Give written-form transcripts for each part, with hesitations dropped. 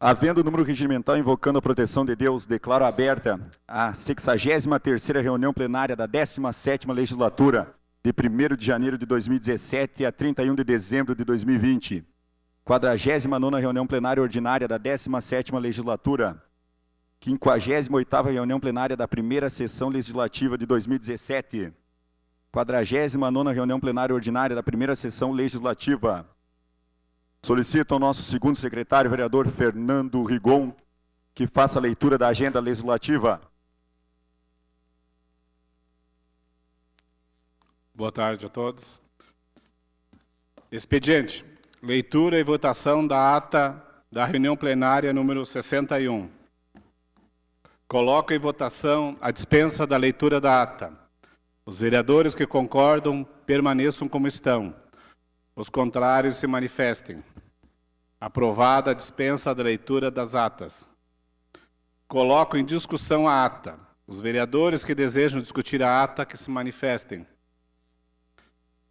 Havendo o número regimental invocando a proteção de Deus, declaro aberta a 63ª reunião plenária da 17ª legislatura, de 1º de janeiro de 2017 a 31 de dezembro de 2020. 49ª reunião plenária ordinária da 17ª legislatura. 58ª reunião plenária da 1ª sessão legislativa de 2017. 49ª reunião plenária ordinária da 1ª sessão legislativa. Solicito ao nosso segundo secretário, vereador Fernando Rigon, que faça a leitura da agenda legislativa. Boa tarde a todos. Expediente. Leitura e votação da ata da reunião plenária número 61. Coloco em votação a dispensa da leitura da ata. Os vereadores que concordam permaneçam como estão. Os contrários se manifestem. Aprovada a dispensa da leitura das atas. Coloco em discussão a ata. Os vereadores que desejam discutir a ata, que se manifestem.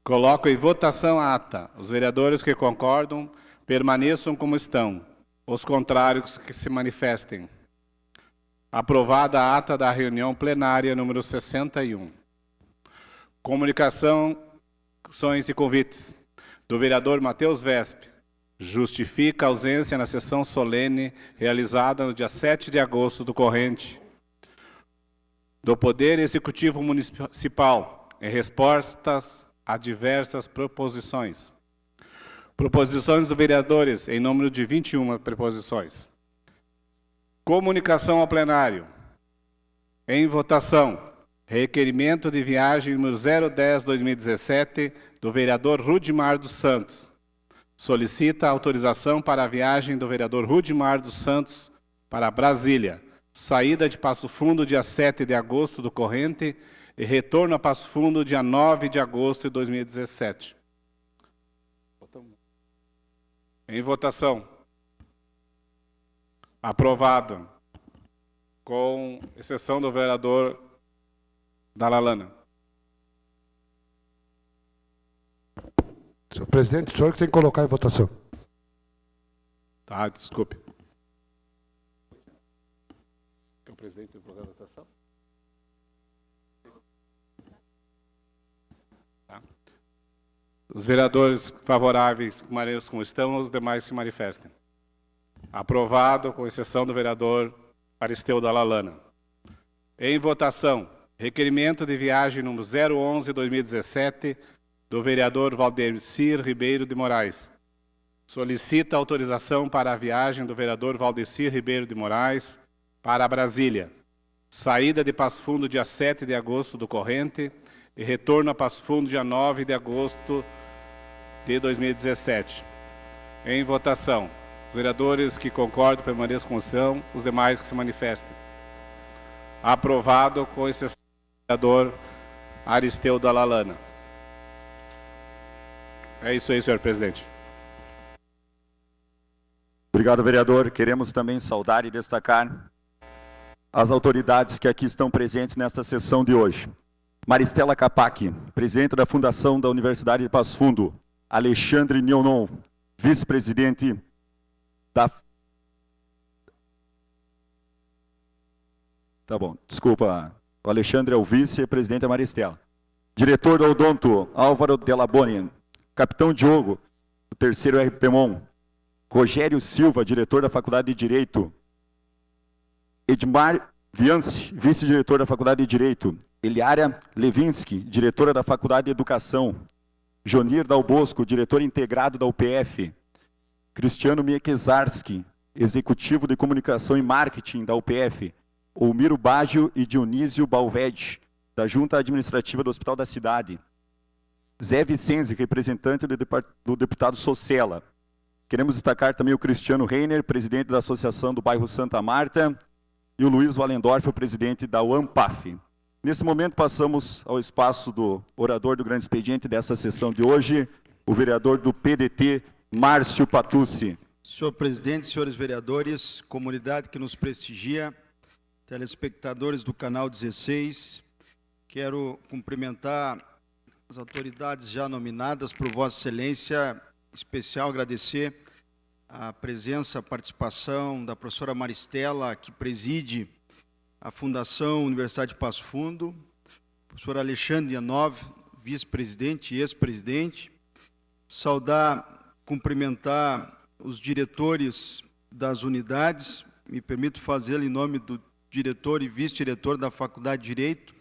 Coloco em votação a ata. Os vereadores que concordam permaneçam como estão. Os contrários que se manifestem. Aprovada a ata da reunião plenária número 61. Comunicações e convites. Do vereador Matheus Vesp. Justifica a ausência na sessão solene realizada no dia 7 de agosto do corrente. Do Poder Executivo Municipal, em respostas a diversas proposições. Proposições dos vereadores, em número de 21 preposições. Comunicação ao plenário. Em votação. Requerimento de viagem número 010-2017 do vereador Rudimar dos Santos. Solicita autorização para a viagem do vereador Rudimar dos Santos para Brasília. Saída de Passo Fundo dia 7 de agosto do corrente e retorno a Passo Fundo dia 9 de agosto de 2017. Em votação. Aprovado. Com exceção do vereador Dalalana. Senhor presidente, o senhor que tem que colocar em votação. Tá, desculpe. O presidente tem que colocar em votação? Tá. Os vereadores favoráveis, maneiros como estão, os demais se manifestem. Aprovado, com exceção do vereador Aristeu Dalalana. Em votação, requerimento de viagem número 011-2017 do vereador Valdecir Ribeiro de Moraes. Solicita autorização para a viagem do vereador Valdecir Ribeiro de Moraes para Brasília. Saída de Passo Fundo dia 7 de agosto do corrente e retorno a Passo Fundo dia 9 de agosto de 2017. Em votação. Os vereadores que concordam permaneçam como estão, os demais que se manifestem. Aprovado, com exceção do vereador Aristeu Dalalana. É isso aí, senhor presidente. Obrigado, vereador. Queremos também saudar e destacar as autoridades que aqui estão presentes nesta sessão de hoje. Maristela Capac, presidente da Fundação da Universidade de Passo Fundo. Alexandre Nionon, vice-presidente da... Tá bom, desculpa. O Alexandre é o vice-presidente da Maristela. Diretor do Odonto, Álvaro Delaboni. Capitão Diogo, do 3º RPMON. Rogério Silva, diretor da Faculdade de Direito. Edmar Viance, vice-diretor da Faculdade de Direito. Eliária Levinsky, diretora da Faculdade de Educação. Jonir Dal Bosco, diretor integrado da UPF. Cristiano Miekezarski, executivo de Comunicação e Marketing da UPF. Olmiro Baggio e Dionísio Balvede, da Junta Administrativa do Hospital da Cidade. Zé Vicenzi, representante do deputado Socella. Queremos destacar também o Cristiano Reiner, presidente da Associação do Bairro Santa Marta, e o Luiz Wallendorf, o presidente da UAMPAF. Nesse momento, passamos ao espaço do orador do grande expediente dessa sessão de hoje, o vereador do PDT, Márcio Patucci. Senhor presidente, senhores vereadores, comunidade que nos prestigia, telespectadores do canal 16, quero cumprimentar as autoridades já nominadas por Vossa Excelência, em especial agradecer a presença, a participação da professora Maristela, que preside a Fundação Universidade de Passo Fundo, professor Alexandre Yanov, vice-presidente e ex-presidente, saudar, cumprimentar os diretores das unidades, me permito fazê-lo em nome do diretor e vice-diretor da Faculdade de Direito,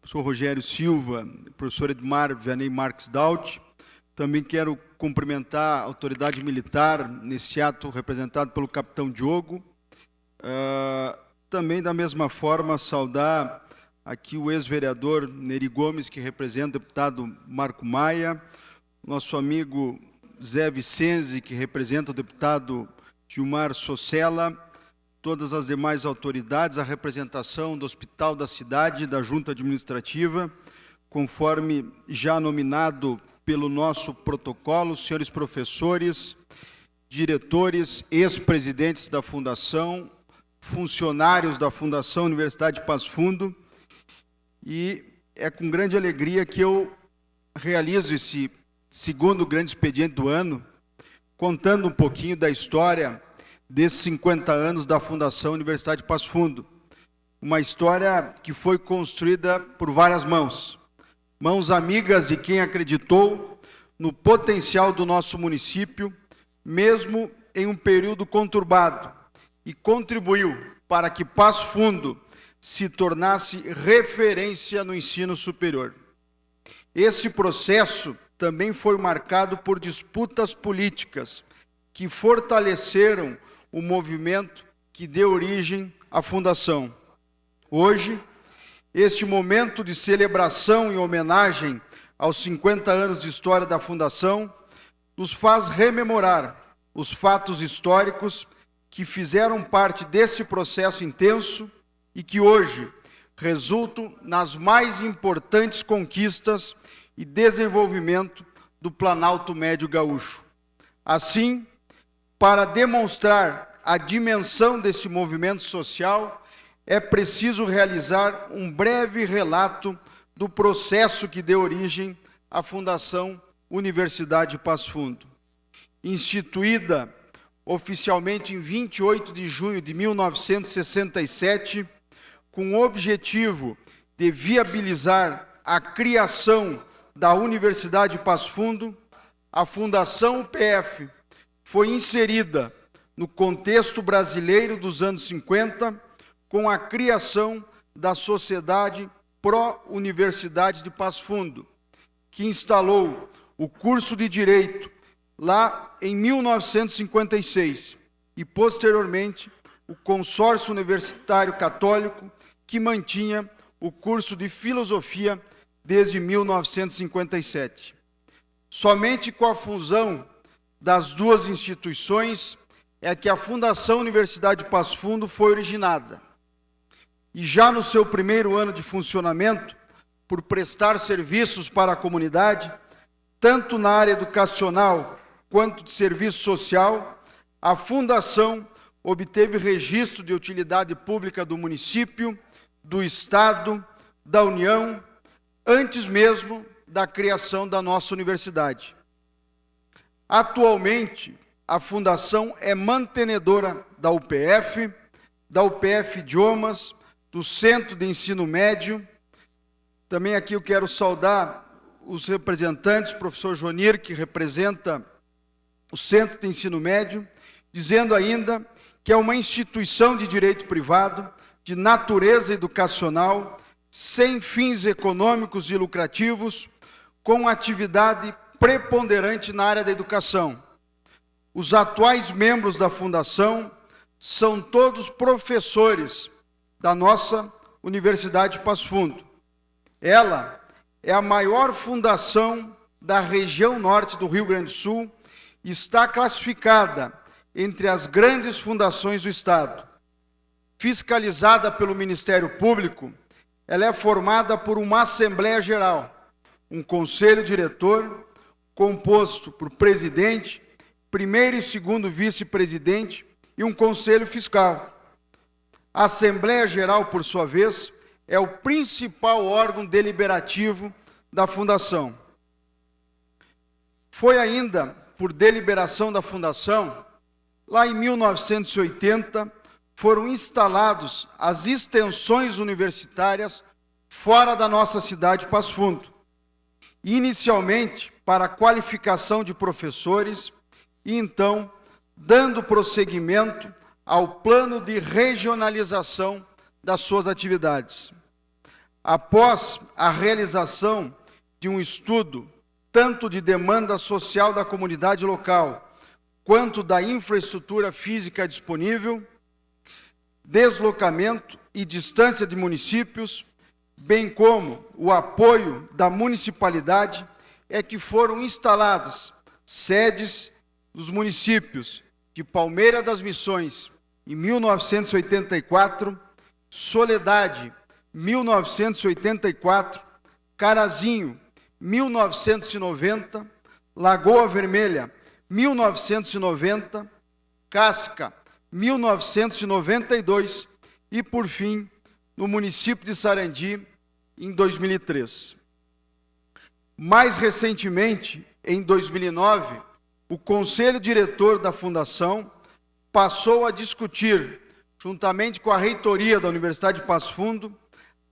professor Rogério Silva, professor Edmar Vianney Marques Daut. Também quero cumprimentar a autoridade militar, nesse ato representado pelo capitão Diogo. Também, da mesma forma, saudar aqui o ex-vereador Neri Gomes, que representa o deputado Marco Maia, nosso amigo Zé Vicenzi, que representa o deputado Gilmar Socella, todas as demais autoridades, a representação do Hospital da Cidade, da Junta Administrativa, conforme já nominado pelo nosso protocolo, senhores professores, diretores, ex-presidentes da Fundação, funcionários da Fundação Universidade de Passo Fundo, e é com grande alegria que eu realizo esse segundo grande expediente do ano, contando um pouquinho da história desses 50 anos da Fundação Universidade de Passo Fundo. Uma história que foi construída por várias mãos amigas de quem acreditou no potencial do nosso município, mesmo em um período conturbado, e contribuiu para que Passo Fundo se tornasse referência no ensino superior. Esse processo também foi marcado por disputas políticas que fortaleceram o movimento que deu origem à Fundação. Hoje, este momento de celebração e homenagem aos 50 anos de história da Fundação nos faz rememorar os fatos históricos que fizeram parte desse processo intenso e que hoje resultam nas mais importantes conquistas e desenvolvimento do Planalto Médio Gaúcho. Assim, para demonstrar a dimensão desse movimento social, é preciso realizar um breve relato do processo que deu origem à Fundação Universidade de Passo Fundo. Instituída oficialmente em 28 de junho de 1967, com o objetivo de viabilizar a criação da Universidade de Passo Fundo, a Fundação UPF foi inserida no contexto brasileiro dos anos 50, com a criação da Sociedade Pró-Universidade de Passo Fundo, que instalou o curso de Direito lá em 1956 e, posteriormente, o Consórcio Universitário Católico, que mantinha o curso de Filosofia desde 1957. Somente com a fusão das duas instituições é que a Fundação Universidade de Passo Fundo foi originada. E já no seu primeiro ano de funcionamento, por prestar serviços para a comunidade, tanto na área educacional quanto de serviço social, a Fundação obteve registro de utilidade pública do município, do Estado, da União, antes mesmo da criação da nossa universidade. Atualmente, a Fundação é mantenedora da UPF Idiomas, do Centro de Ensino Médio. Também aqui eu quero saudar os representantes, o professor Jonir, que representa o Centro de Ensino Médio, dizendo ainda que é uma instituição de direito privado, de natureza educacional, sem fins econômicos e lucrativos, com atividade preponderante na área da educação. Os atuais membros da Fundação são todos professores da nossa Universidade de Passo Fundo. Ela é a maior fundação da região norte do Rio Grande do Sul e está classificada entre as grandes fundações do Estado. Fiscalizada pelo Ministério Público, ela é formada por uma Assembleia Geral, um Conselho Diretor, composto por presidente, primeiro e segundo vice-presidente e um Conselho Fiscal. A Assembleia Geral, por sua vez, é o principal órgão deliberativo da Fundação. Foi ainda, por deliberação da Fundação, lá em 1980, foram instalados as extensões universitárias fora da nossa cidade de Passo Fundo. Inicialmente, para a qualificação de professores, e então, dando prosseguimento ao plano de regionalização das suas atividades. Após a realização de um estudo, tanto de demanda social da comunidade local, quanto da infraestrutura física disponível, deslocamento e distância de municípios, bem como o apoio da municipalidade, é que foram instaladas sedes dos municípios de Palmeira das Missões, em 1984, Soledade, 1984, Carazinho, 1990, Lagoa Vermelha, 1990, Casca, 1992 e, por fim, no município de Sarandi, em 2003. Mais recentemente, em 2009, o Conselho Diretor da Fundação passou a discutir, juntamente com a reitoria da Universidade de Passo Fundo,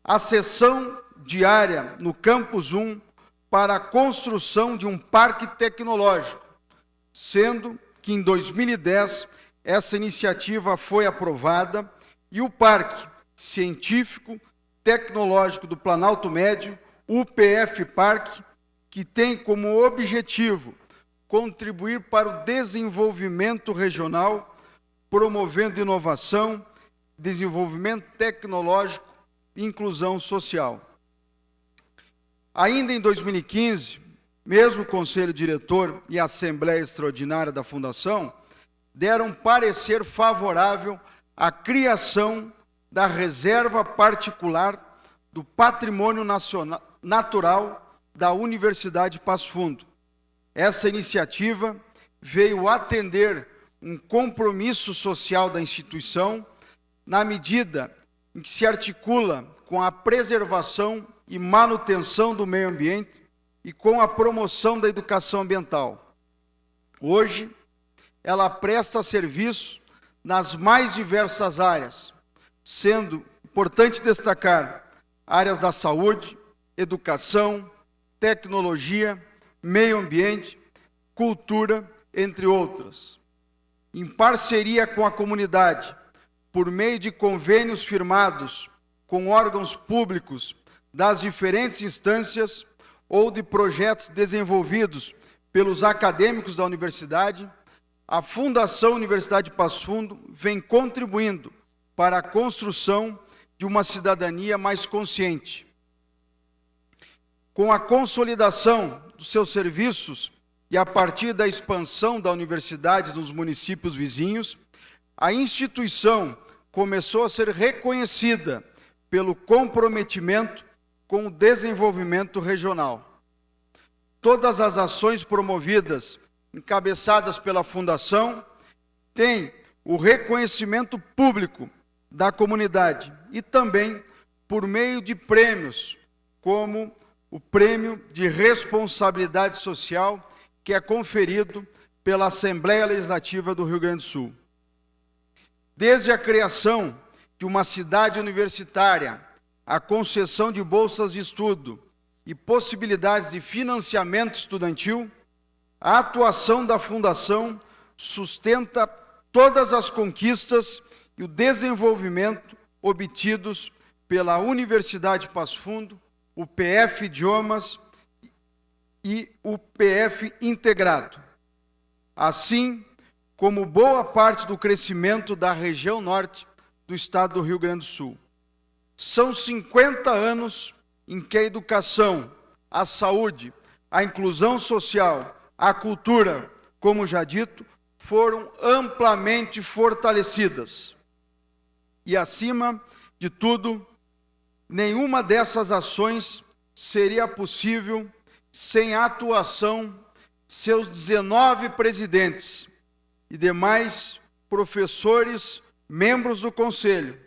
a cessão diária no Campus 1 para a construção de um parque tecnológico, sendo que em 2010 essa iniciativa foi aprovada e o Parque Científico Tecnológico do Planalto Médio, UPF Parque, que tem como objetivo contribuir para o desenvolvimento regional, promovendo inovação, desenvolvimento tecnológico e inclusão social. Ainda em 2015, mesmo o Conselho Diretor e a Assembleia Extraordinária da Fundação deram parecer favorável à criação da Reserva Particular do Patrimônio Natural da Universidade de Passo Fundo. Essa iniciativa veio atender um compromisso social da instituição, na medida em que se articula com a preservação e manutenção do meio ambiente e com a promoção da educação ambiental. Hoje, ela presta serviço nas mais diversas áreas, sendo importante destacar áreas da saúde, educação, tecnologia, meio ambiente, cultura, entre outras. Em parceria com a comunidade, por meio de convênios firmados com órgãos públicos das diferentes instâncias ou de projetos desenvolvidos pelos acadêmicos da universidade, a Fundação Universidade de Passo Fundo vem contribuindo para a construção de uma cidadania mais consciente. Com a consolidação dos seus serviços e a partir da expansão da universidade nos municípios vizinhos, a instituição começou a ser reconhecida pelo comprometimento com o desenvolvimento regional. Todas as ações promovidas, encabeçadas pela Fundação, têm o reconhecimento público da comunidade e também por meio de prêmios, como o Prêmio de Responsabilidade Social, que é conferido pela Assembleia Legislativa do Rio Grande do Sul. Desde a criação de uma cidade universitária, a concessão de bolsas de estudo e possibilidades de financiamento estudantil, a atuação da Fundação sustenta todas as conquistas e o desenvolvimento obtidos pela Universidade de Passo Fundo, o PF Idiomas e o PF Integrado, assim como boa parte do crescimento da região norte do estado do Rio Grande do Sul. São 50 anos em que a educação, a saúde, a inclusão social, a cultura, como já dito, foram amplamente fortalecidas. E, acima de tudo, nenhuma dessas ações seria possível sem a atuação de seus 19 presidentes e demais professores, membros do Conselho,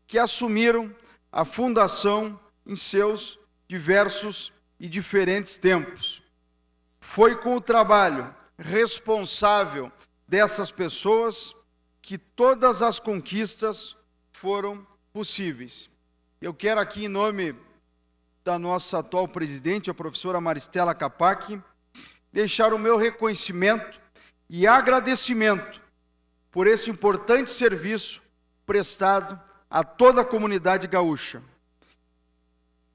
que assumiram a Fundação em seus diversos e diferentes tempos. Foi com o trabalho responsável dessas pessoas que todas as conquistas foram possíveis. Eu quero aqui, em nome da nossa atual presidente, a professora Maristela Capac, deixar o meu reconhecimento e agradecimento por esse importante serviço prestado a toda a comunidade gaúcha.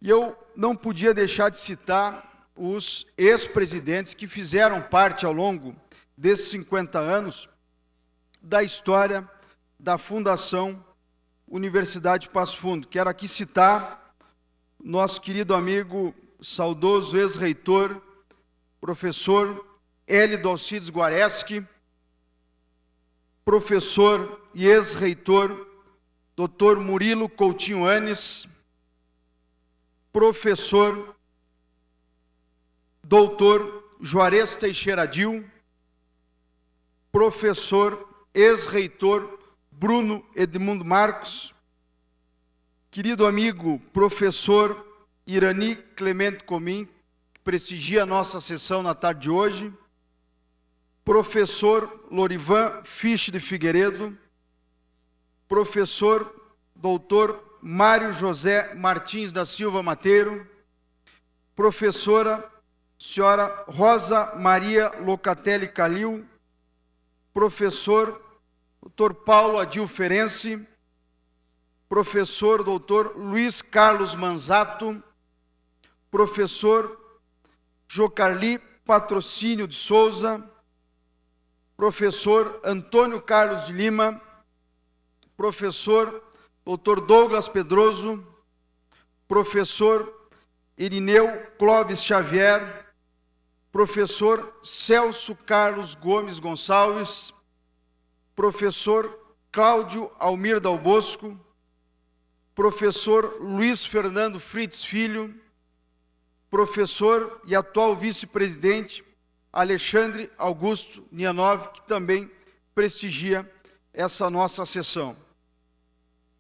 E eu não podia deixar de citar os ex-presidentes que fizeram parte ao longo desses 50 anos da história da Fundação Universidade Passo Fundo. Quero aqui citar nosso querido amigo, saudoso ex-reitor, professor Hélido Alcides Guareschi, professor e ex-reitor Dr. Murilo Coutinho Anes, professor Dr. Juarez Teixeira Dil, professor ex-reitor Bruno Edmundo Marcos, querido amigo professor Irani Clemente Comim, que prestigia a nossa sessão na tarde de hoje, professor Lorivan Fisch de Figueiredo, professor doutor Mário José Martins da Silva Mateiro, professora senhora Rosa Maria Locatelli Calil, professor doutor Paulo Adil Ferenci, professor doutor Luiz Carlos Manzato, professor Jocarli Patrocínio de Souza, professor Antônio Carlos de Lima, professor Dr. Douglas Pedroso, professor Irineu Clóvis Xavier, professor Celso Carlos Gomes Gonçalves, professor Cláudio Almir Dal Bosco, professor Luiz Fernando Fritz Filho, professor e atual vice-presidente Alexandre Augusto Nianov, que também prestigia essa nossa sessão.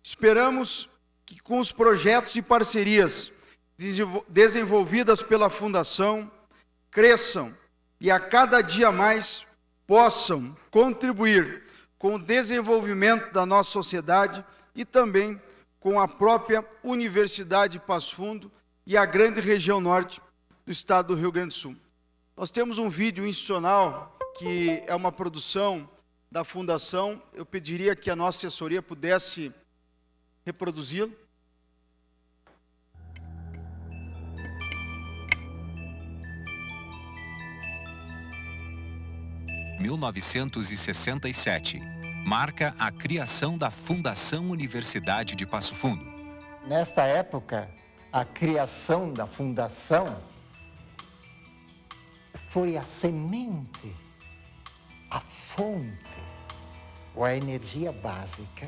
Esperamos que com os projetos e parcerias desenvolvidas pela Fundação cresçam e a cada dia mais possam contribuir com o desenvolvimento da nossa sociedade e também com a própria Universidade de Passo Fundo e a grande região norte do estado do Rio Grande do Sul. Nós temos um vídeo institucional que é uma produção da Fundação. Eu pediria que a nossa assessoria pudesse reproduzi-lo. Em 1967, marca a criação da Fundação Universidade de Passo Fundo. Nesta época, a criação da Fundação foi a semente, a fonte, ou a energia básica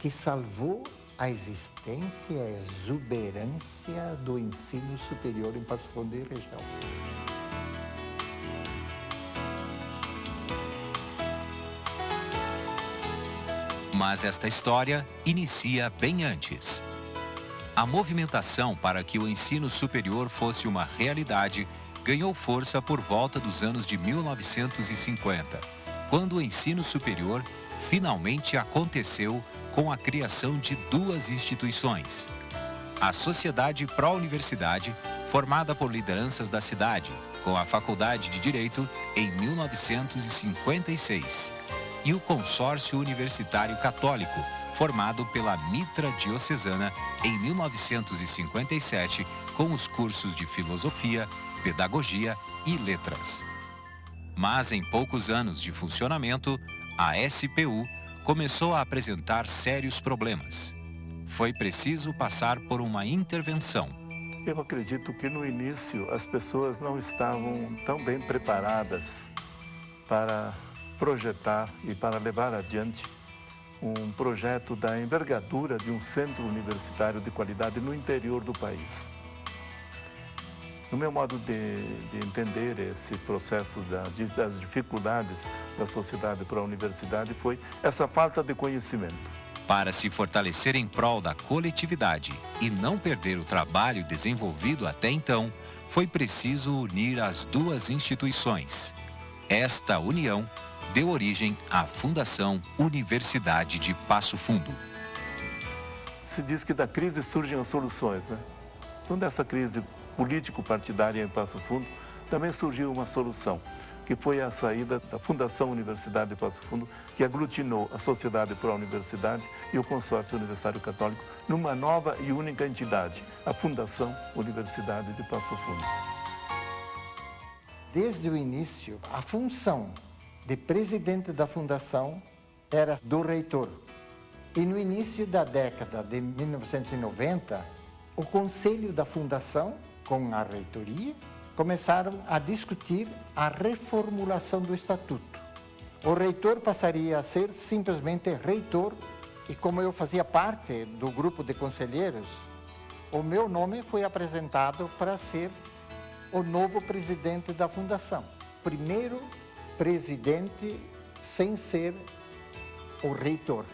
que salvou a existência e a exuberância do ensino superior em Passo Fundo e região. Mas esta história inicia bem antes. A movimentação para que o ensino superior fosse uma realidade ganhou força por volta dos anos de 1950, quando o ensino superior finalmente aconteceu com a criação de duas instituições. A Sociedade Pró-Universidade, formada por lideranças da cidade, com a Faculdade de Direito em 1956, e o Consórcio Universitário Católico, formado pela Mitra Diocesana em 1957, com os cursos de Filosofia, Pedagogia e Letras. Mas em poucos anos de funcionamento, a SPU começou a apresentar sérios problemas. Foi preciso passar por uma intervenção. Eu acredito que no início as pessoas não estavam tão bem preparadas para projetar e para levar adiante um projeto da envergadura de um centro universitário de qualidade no interior do país. No meu modo de entender esse processo das dificuldades da sociedade para a universidade foi essa falta de conhecimento. Para se fortalecer em prol da coletividade e não perder o trabalho desenvolvido até então, foi preciso unir as duas instituições. Esta união deu origem à Fundação Universidade de Passo Fundo. Se diz que da crise surgem as soluções, né? Então, dessa crise político-partidária em Passo Fundo, também surgiu uma solução, que foi a saída da Fundação Universidade de Passo Fundo, que aglutinou a Sociedade para a Universidade e o Consórcio Universitário Católico numa nova e única entidade, a Fundação Universidade de Passo Fundo. Desde o início, a função de presidente da fundação era do reitor. E no início da década de 1990, o conselho da fundação, com a reitoria, começaram a discutir a reformulação do estatuto. O reitor passaria a ser simplesmente reitor, e como eu fazia parte do grupo de conselheiros, o meu nome foi apresentado para ser o novo presidente da fundação. Primeiro presidente sem ser o reitor.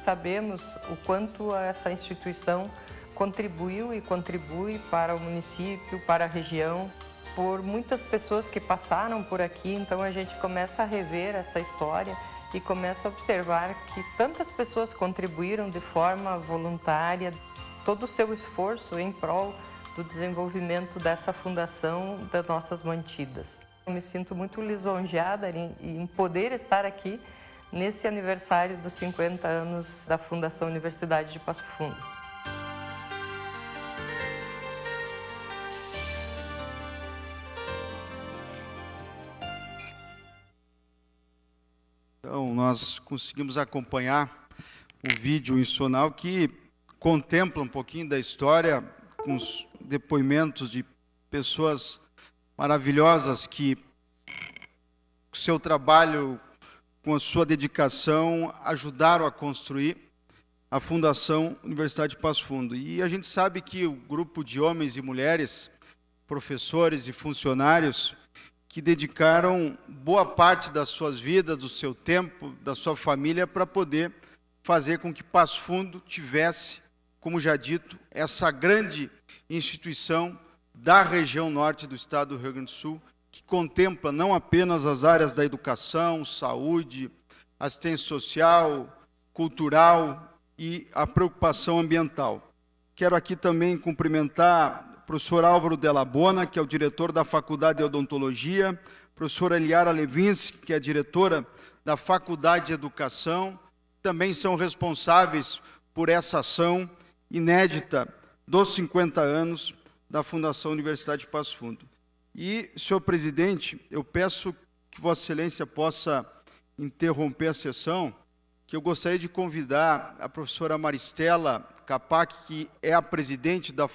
Sabemos o quanto essa instituição contribuiu e contribui para o município, para a região, por muitas pessoas que passaram por aqui. Então a gente começa a rever essa história e começa a observar que tantas pessoas contribuíram de forma voluntária, todo o seu esforço em prol do desenvolvimento dessa fundação das nossas mantidas. Eu me sinto muito lisonjeada em poder estar aqui nesse aniversário dos 50 anos da Fundação Universidade de Passo Fundo. Então, nós conseguimos acompanhar o vídeo institucional que contempla um pouquinho da história, com os depoimentos de pessoas maravilhosas que, com o seu trabalho, com a sua dedicação, ajudaram a construir a Fundação Universidade de Passo Fundo. E a gente sabe que o grupo de homens e mulheres, professores e funcionários, que dedicaram boa parte das suas vidas, do seu tempo, da sua família, para poder fazer com que Passo Fundo tivesse, como já dito, essa grande instituição da região norte do estado do Rio Grande do Sul, que contempla não apenas as áreas da educação, saúde, assistência social, cultural e a preocupação ambiental. Quero aqui também cumprimentar o professor Álvaro Della Bona, que é o diretor da Faculdade de Odontologia, professora Eliara Levinsky, que é a diretora da Faculdade de Educação, também são responsáveis por essa ação inédita dos 50 anos da Fundação Universidade de Passo Fundo. E, senhor presidente, eu peço que Vossa Excelência possa interromper a sessão, que eu gostaria de convidar a professora Maristela Capac, que é a presidente da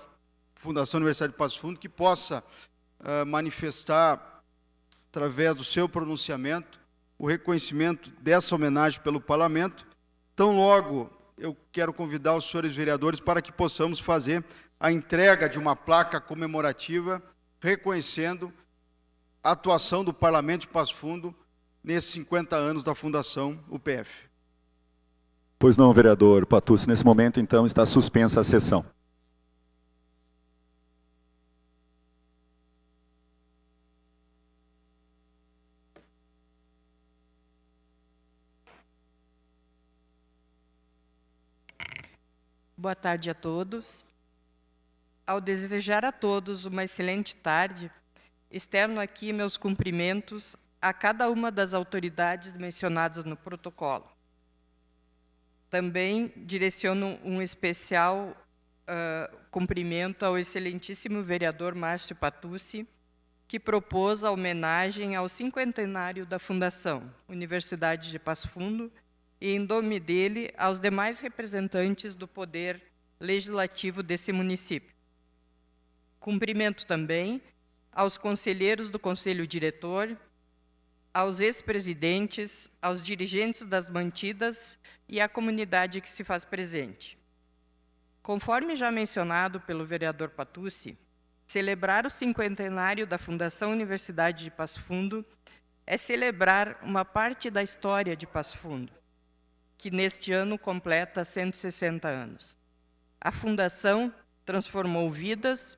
Fundação Universidade de Passo Fundo, que possa manifestar, através do seu pronunciamento, o reconhecimento dessa homenagem pelo Parlamento. Tão logo eu quero convidar os senhores vereadores para que possamos fazer a entrega de uma placa comemorativa reconhecendo a atuação do Parlamento de Passo Fundo nesses 50 anos da Fundação UPF. Pois não, vereador Patucci. Nesse momento, então, está suspensa a sessão. Boa tarde a todos. Ao desejar a todos uma excelente tarde, externo aqui meus cumprimentos a cada uma das autoridades mencionadas no protocolo. Também direciono um especial cumprimento ao excelentíssimo vereador Márcio Patucci, que propôs a homenagem ao cinquentenário da Fundação Universidade de Passo Fundo e, em nome dele, aos demais representantes do Poder Legislativo desse município. Cumprimento também aos conselheiros do Conselho Diretor, aos ex-presidentes, aos dirigentes das mantidas e à comunidade que se faz presente. Conforme já mencionado pelo vereador Patucci, celebrar o cinquentenário da Fundação Universidade de Passo Fundo é celebrar uma parte da história de Passo Fundo, que neste ano completa 160 anos. A Fundação transformou vidas,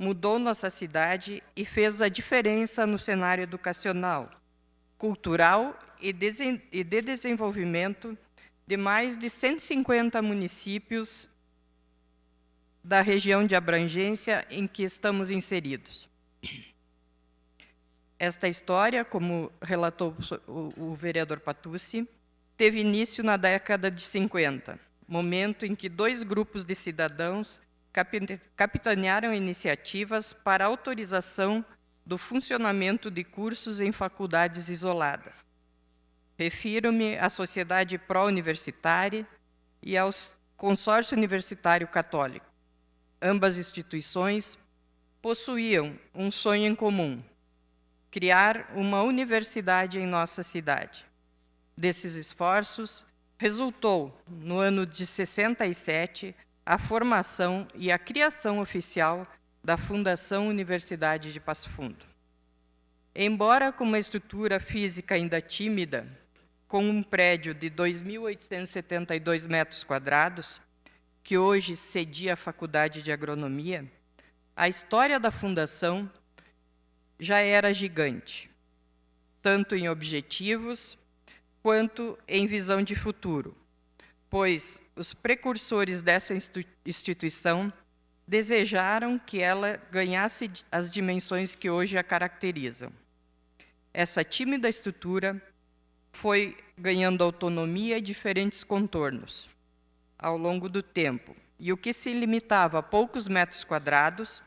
mudou nossa cidade e fez a diferença no cenário educacional, cultural e de desenvolvimento de mais de 150 municípios da região de abrangência em que estamos inseridos. Esta história, como relatou o vereador Patucci, teve início na década de 50, momento em que 2 grupos de cidadãos capitanearam iniciativas para autorização do funcionamento de cursos em faculdades isoladas. Refiro-me à Sociedade Pró-Universitária e ao Consórcio Universitário Católico. Ambas instituições possuíam um sonho em comum: criar uma universidade em nossa cidade. Desses esforços, resultou, no ano de 67, a formação e a criação oficial da Fundação Universidade de Passo Fundo. Embora com uma estrutura física ainda tímida, com um prédio de 2.872 metros quadrados, que hoje cedia a Faculdade de Agronomia, a história da Fundação já era gigante, tanto em objetivos quanto em visão de futuro, pois os precursores dessa instituição desejaram que ela ganhasse as dimensões que hoje a caracterizam. Essa tímida estrutura foi ganhando autonomia e diferentes contornos ao longo do tempo, e o que se limitava a poucos metros quadrados,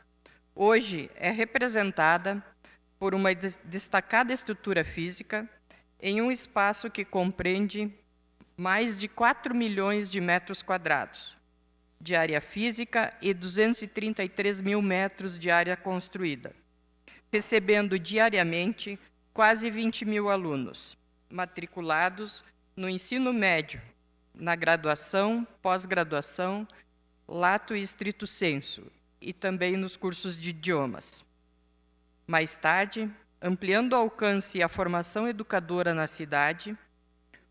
hoje é representada por uma destacada estrutura física em um espaço que compreende mais de 4 milhões de metros quadrados de área física e 233 mil metros de área construída, recebendo diariamente quase 20 mil alunos matriculados no ensino médio, na graduação, pós-graduação, lato e estrito sensu, e também nos cursos de idiomas. Mais tarde, ampliando o alcance e a formação educadora na cidade,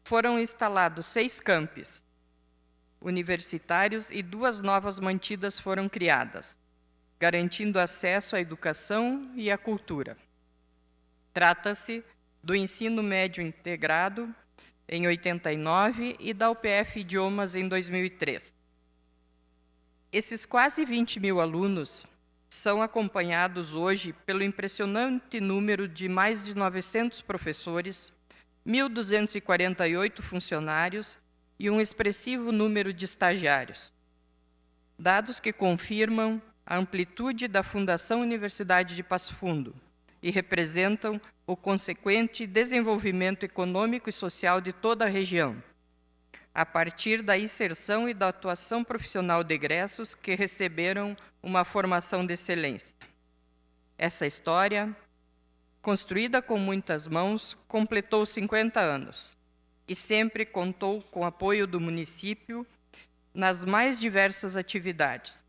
foram instalados 6 campos universitários e 2 novas mantidas foram criadas, garantindo acesso à educação e à cultura. Trata-se do ensino médio integrado em 89 e da UPF Idiomas em 2003. Esses quase 20 mil alunos são acompanhados hoje pelo impressionante número de mais de 900 professores, 1.248 funcionários e um expressivo número de estagiários. Dados que confirmam a amplitude da Fundação Universidade de Passo Fundo e representam o consequente desenvolvimento econômico e social de toda a região, a partir da inserção e da atuação profissional de egressos que receberam uma formação de excelência. Essa história, construída com muitas mãos, completou 50 anos e sempre contou com o apoio do município nas mais diversas atividades,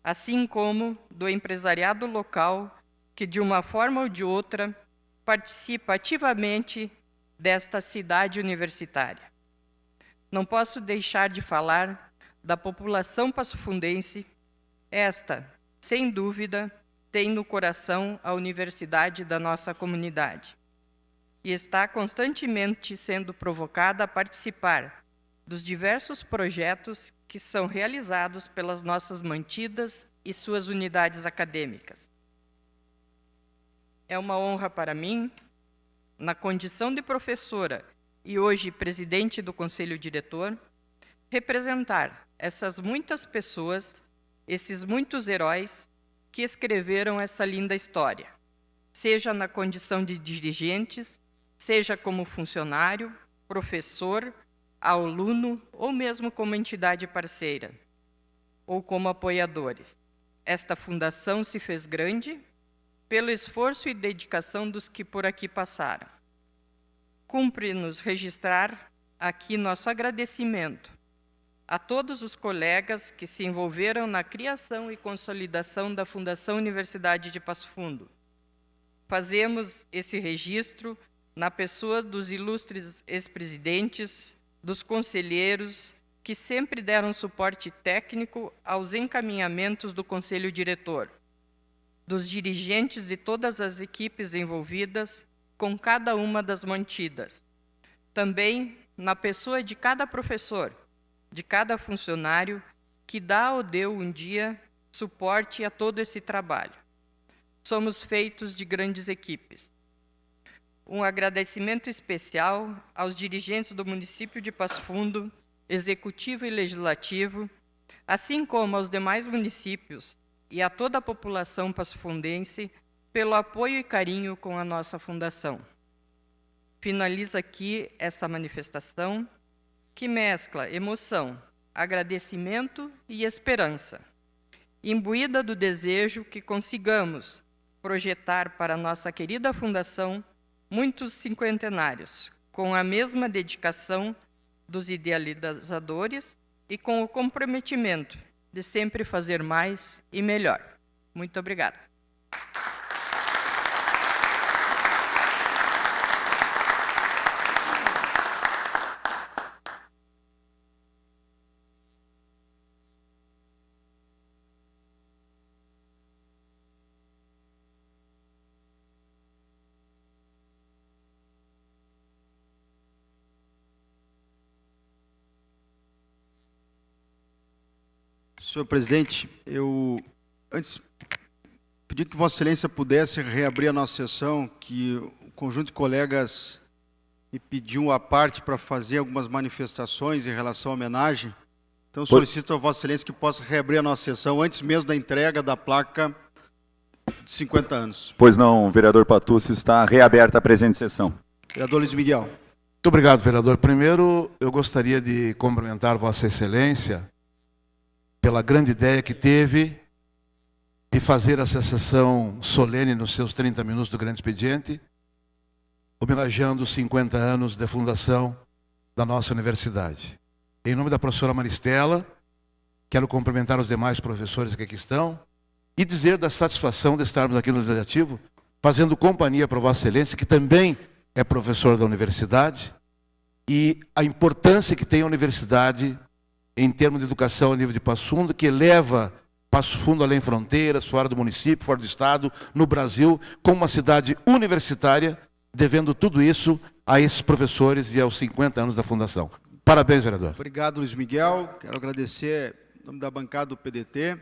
assim como do empresariado local que, de uma forma ou de outra, participa ativamente desta cidade universitária. Não posso deixar de falar da população passofundense. Esta, sem dúvida, tem no coração a universidade da nossa comunidade e está constantemente sendo provocada a participar dos diversos projetos que são realizados pelas nossas mantidas e suas unidades acadêmicas. É uma honra para mim, na condição de professora e hoje presidente do Conselho Diretor, representar essas muitas pessoas, esses muitos heróis que escreveram essa linda história, seja na condição de dirigentes, seja como funcionário, professor, aluno ou mesmo como entidade parceira, ou como apoiadores. Esta fundação se fez grande pelo esforço e dedicação dos que por aqui passaram. Cumpre-nos registrar aqui nosso agradecimento a todos os colegas que se envolveram na criação e consolidação da Fundação Universidade de Passo Fundo. Fazemos esse registro na pessoa dos ilustres ex-presidentes, dos conselheiros, que sempre deram suporte técnico aos encaminhamentos do Conselho Diretor, dos dirigentes de todas as equipes envolvidas com cada uma das mantidas. Também na pessoa de cada professor, de cada funcionário que dá ou deu um dia suporte a todo esse trabalho. Somos feitos de grandes equipes. Um agradecimento especial aos dirigentes do município de Passo Fundo, executivo e legislativo, assim como aos demais municípios e a toda a população passofundense pelo apoio e carinho com a nossa fundação. Finaliza aqui essa manifestação que mescla emoção, agradecimento e esperança, imbuída do desejo que consigamos projetar para a nossa querida fundação muitos cinquentenários, com a mesma dedicação dos idealizadores e com o comprometimento de sempre fazer mais e melhor. Muito obrigada. Senhor presidente, eu antes pedi que Vossa Excelência pudesse reabrir a nossa sessão, que o conjunto de colegas me pediu à parte para fazer algumas manifestações em relação à homenagem. Então solicito a Vossa Excelência que possa reabrir a nossa sessão antes mesmo da entrega da placa de 50 anos. Pois não, vereador Patucci, está reaberta a presente sessão. Vereador Luiz Miguel. Muito obrigado, vereador. Primeiro, eu gostaria de cumprimentar Vossa Excelência pela grande ideia que teve de fazer essa sessão solene nos seus 30 minutos do grande expediente, homenageando os 50 anos da fundação da nossa universidade. Em nome da professora Maristela, quero cumprimentar os demais professores que aqui estão e dizer da satisfação de estarmos aqui no Legislativo, fazendo companhia para Vossa Excelência, que também é professor da universidade, e a importância que tem a universidade em termos de educação a nível de Passo Fundo, que eleva Passo Fundo além fronteiras, fora do município, fora do estado, no Brasil, como uma cidade universitária, devendo tudo isso a esses professores e aos 50 anos da fundação. Parabéns, vereador. Obrigado, Luiz Miguel. Quero agradecer, em nome da bancada do PDT,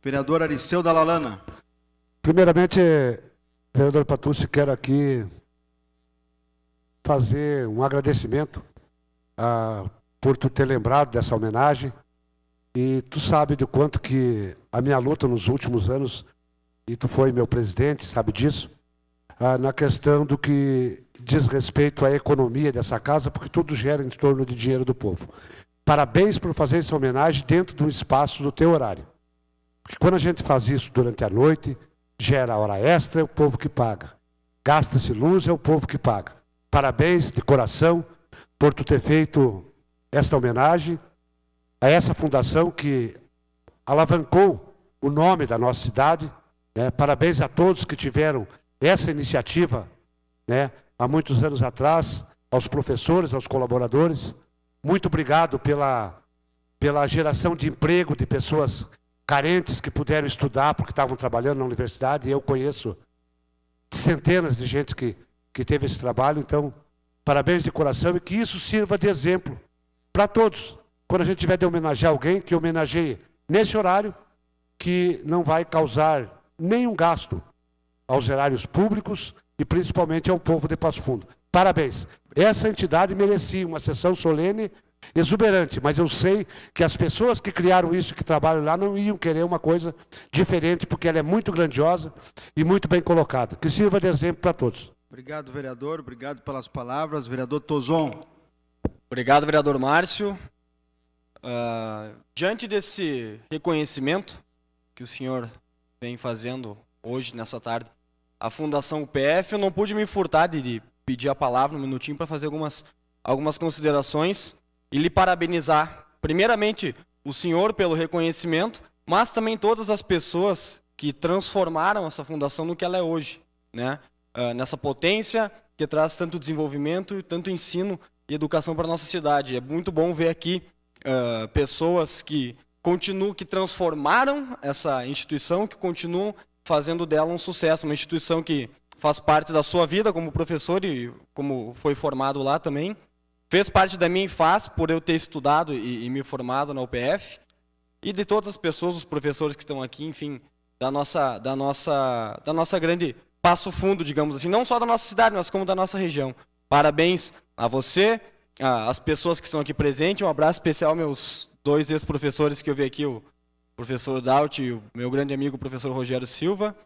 vereador Aristeu da Lalana. Primeiramente, vereador Patucci, quero aqui fazer um agradecimento por tu ter lembrado dessa homenagem. E tu sabe do quanto que a minha luta nos últimos anos, e tu foi meu presidente, sabe disso, na questão do que diz respeito à economia dessa casa, porque tudo gera em torno de dinheiro do povo. Parabéns por fazer essa homenagem dentro do espaço do teu horário. Porque quando a gente faz isso durante a noite, gera hora extra, é o povo que paga. Gasta-se luz, é o povo que paga. Parabéns de coração por tu ter feito esta homenagem a essa fundação que alavancou o nome da nossa cidade. Parabéns a todos que tiveram essa iniciativa, há muitos anos atrás, aos professores, aos colaboradores. Muito obrigado pela geração de emprego de pessoas carentes que puderam estudar porque estavam trabalhando na universidade. E eu conheço centenas de gente que teve esse trabalho. Então, parabéns de coração e que isso sirva de exemplo para todos. Quando a gente tiver de homenagear alguém, que homenageie nesse horário, que não vai causar nenhum gasto aos erários públicos e principalmente ao povo de Passo Fundo. Parabéns. Essa entidade merecia uma sessão solene, exuberante, mas eu sei que as pessoas que criaram isso, que trabalham lá, não iam querer uma coisa diferente, porque ela é muito grandiosa e muito bem colocada. Que sirva de exemplo para todos. Obrigado, vereador. Obrigado pelas palavras. Vereador Tozon. Obrigado, vereador Márcio. Diante desse reconhecimento que o senhor vem fazendo hoje, nessa tarde, a Fundação UPF, eu não pude me furtar de pedir a palavra um minutinho para fazer algumas considerações e lhe parabenizar, primeiramente, o senhor pelo reconhecimento, mas também todas as pessoas que transformaram essa fundação no que ela é hoje, nessa potência que traz tanto desenvolvimento e tanto ensino e educação para a nossa cidade. É muito bom ver aqui pessoas que transformaram essa instituição, que continuam fazendo dela um sucesso, uma instituição que faz parte da sua vida como professor e como foi formado lá também. Fez parte da minha e faz, por eu ter estudado e me formado na UPF, e de todas as pessoas, os professores que estão aqui, enfim, da nossa grande Passo Fundo, digamos assim, não só da nossa cidade, mas como da nossa região. Parabéns a você, às pessoas que estão aqui presentes, um abraço especial aos meus 2 ex-professores que eu vi aqui, o professor Daut e o meu grande amigo, o professor Rogério Silva.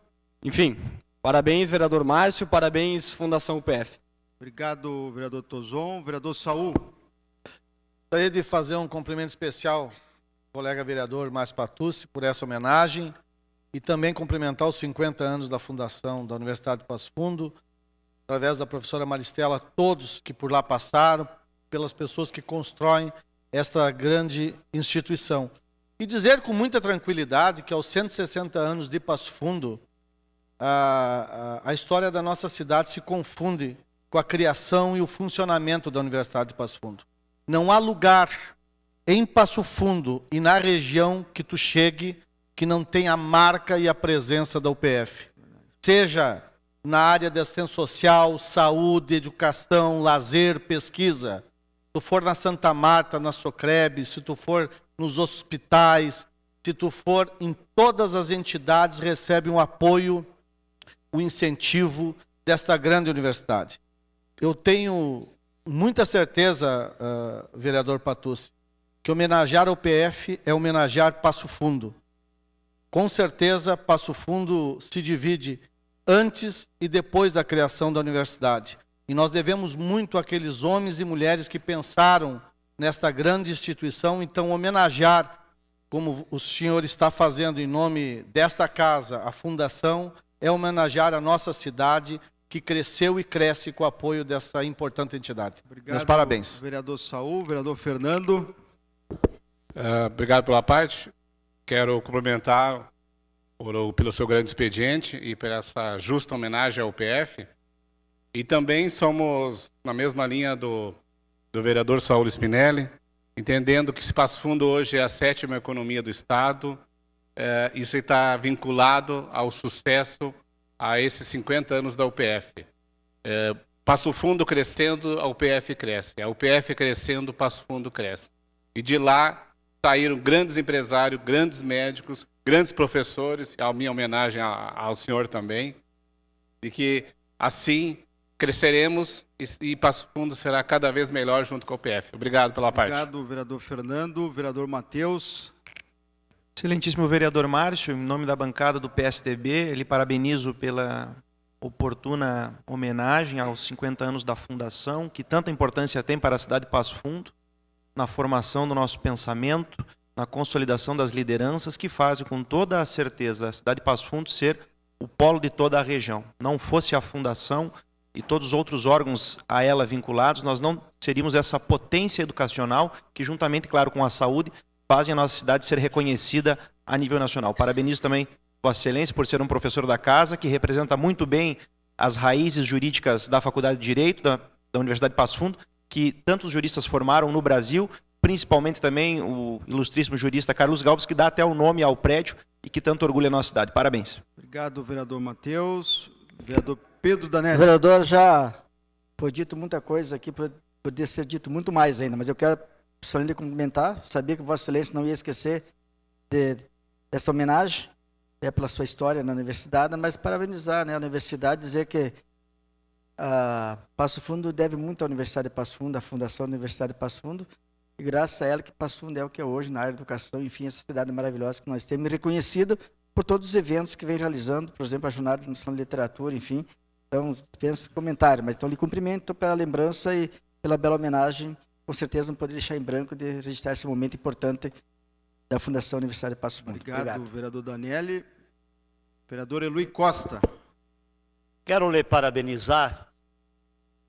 Enfim, parabéns, vereador Márcio, parabéns, Fundação UPF. Obrigado, vereador Tozon. Vereador Saul. Gostaria de fazer um cumprimento especial ao colega vereador Márcio Patucci por essa homenagem e também cumprimentar os 50 anos da fundação da Universidade de Passo Fundo, através da professora Maristela, todos que por lá passaram, pelas pessoas que constroem esta grande instituição. E dizer com muita tranquilidade que aos 160 anos de Passo Fundo, a história da nossa cidade se confunde com a criação e o funcionamento da Universidade de Passo Fundo. Não há lugar em Passo Fundo e na região que tu chegue que não tenha a marca e a presença da UPF. Seja na área de assistência social, saúde, educação, lazer, pesquisa. Se tu for na Santa Marta, na Socreb, se tu for nos hospitais, se tu for em todas as entidades, recebe um apoio, o incentivo desta grande universidade. Eu tenho muita certeza, vereador Patucci, que homenagear a UPF é homenagear Passo Fundo. Com certeza, Passo Fundo se divide antes e depois da criação da universidade. E nós devemos muito àqueles homens e mulheres que pensaram nesta grande instituição. Então, homenagear, como o senhor está fazendo em nome desta casa, a Fundação, é homenagear a nossa cidade, que cresceu e cresce com o apoio dessa importante entidade. Obrigado, meus parabéns. Vereador Saul. Vereador Fernando. Obrigado pela parte. Quero cumprimentar pelo seu grande expediente e por essa justa homenagem ao UPF. E também somos na mesma linha do vereador Saul Spinelli, entendendo que Passo Fundo hoje é a 7ª economia do Estado. Isso está vinculado ao sucesso a esses 50 anos da UPF. Passo Fundo crescendo, a UPF cresce. A UPF crescendo, Passo Fundo cresce. E de lá saíram grandes empresários, grandes médicos, grandes professores, a minha homenagem ao senhor também, de que assim cresceremos e Passo Fundo será cada vez melhor junto com a UPF. Obrigado pela parte. Obrigado, vereador Fernando. Vereador Matheus. Excelentíssimo vereador Márcio, em nome da bancada do PSDB, lhe parabenizo pela oportuna homenagem aos 50 anos da Fundação, que tanta importância tem para a cidade de Passo Fundo, na formação do nosso pensamento, na consolidação das lideranças que fazem com toda a certeza a cidade de Passo Fundo ser o polo de toda a região. Não fosse a Fundação e todos os outros órgãos a ela vinculados, nós não seríamos essa potência educacional que, juntamente, claro, com a saúde, fazem a nossa cidade ser reconhecida a nível nacional. Parabenizo também Vossa Excelência por ser um professor da casa, que representa muito bem as raízes jurídicas da Faculdade de Direito da Universidade de Passo Fundo, que tantos juristas formaram no Brasil, principalmente também o ilustríssimo jurista Carlos Galvez, que dá até o nome ao prédio e que tanto orgulha a nossa cidade. Parabéns. Obrigado, vereador Matheus. Vereador Pedro Danelli. Vereador, já foi dito muita coisa aqui, poderia ser dito muito mais ainda, mas eu quero somente cumprimentar, sabia que Vossa Excelência não ia esquecer dessa homenagem, pela sua história na universidade, mas parabenizar, né, a universidade, dizer que Passo Fundo deve muito à Universidade de Passo Fundo, à Fundação da Universidade de Passo Fundo, e graças a ela que Passo Fundo é o que é hoje na área de educação, enfim, essa cidade maravilhosa que nós temos, reconhecida por todos os eventos que vem realizando, por exemplo, a Jornada Nacional de Literatura, enfim. Então, penso comentário, mas então lhe cumprimento pela lembrança e pela bela homenagem. Com certeza não poderia deixar em branco de registrar esse momento importante da Fundação Universidade de Passo Fundo. Obrigado, vereador Danelli. Vereador Eloy Costa. Quero lhe parabenizar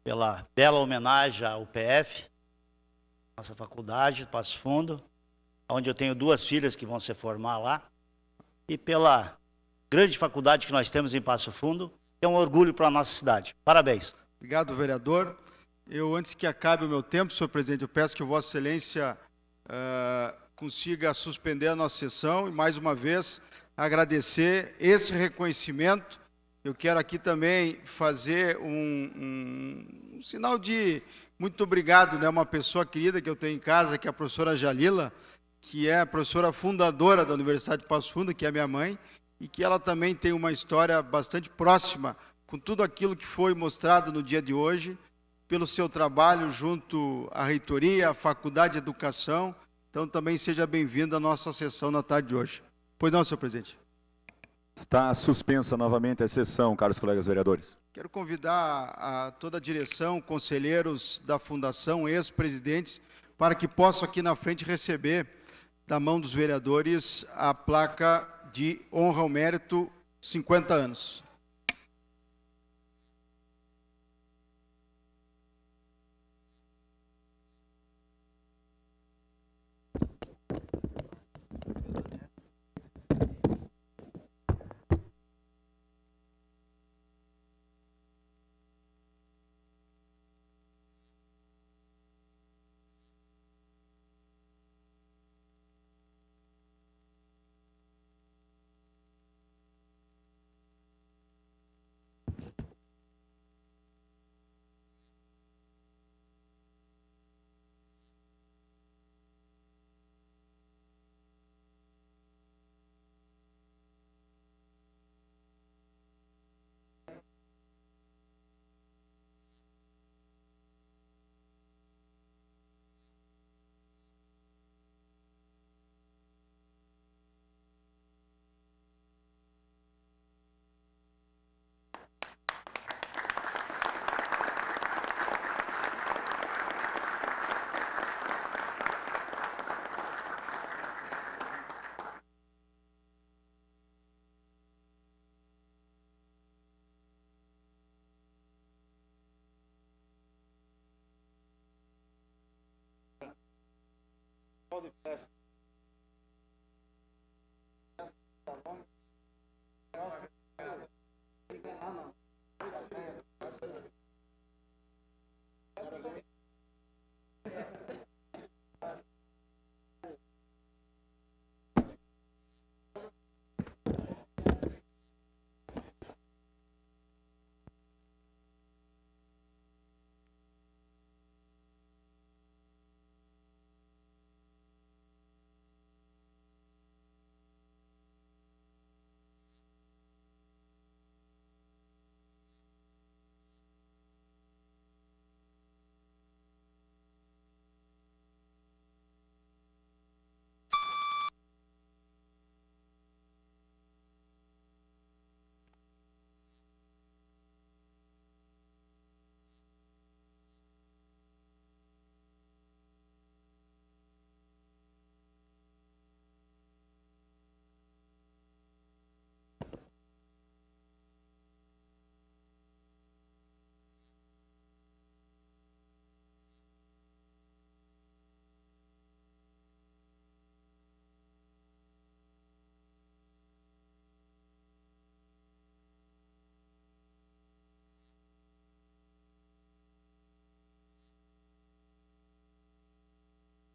pela bela homenagem à UPF, nossa faculdade de Passo Fundo, onde eu tenho 2 filhas que vão se formar lá, e pela grande faculdade que nós temos em Passo Fundo, que é um orgulho para a nossa cidade. Parabéns. Obrigado, vereador. Eu, antes que acabe o meu tempo, senhor presidente, eu peço que Vossa Excelência consiga suspender a nossa sessão e, mais uma vez, agradecer esse reconhecimento. Eu quero aqui também fazer um sinal de muito obrigado, né? Uma pessoa querida que eu tenho em casa, que é a professora Jalila, que é a professora fundadora da Universidade de Passo Fundo, que é minha mãe, e que ela também tem uma história bastante próxima com tudo aquilo que foi mostrado no dia de hoje, pelo seu trabalho junto à reitoria, à Faculdade de Educação. Então, também seja bem-vindo à nossa sessão na tarde de hoje. Pois não, senhor presidente. Está suspensa novamente a sessão, caros colegas vereadores. Quero convidar a toda a direção, conselheiros da Fundação, ex-presidentes, para que possam aqui na frente receber da mão dos vereadores a placa de honra ao mérito 50 anos.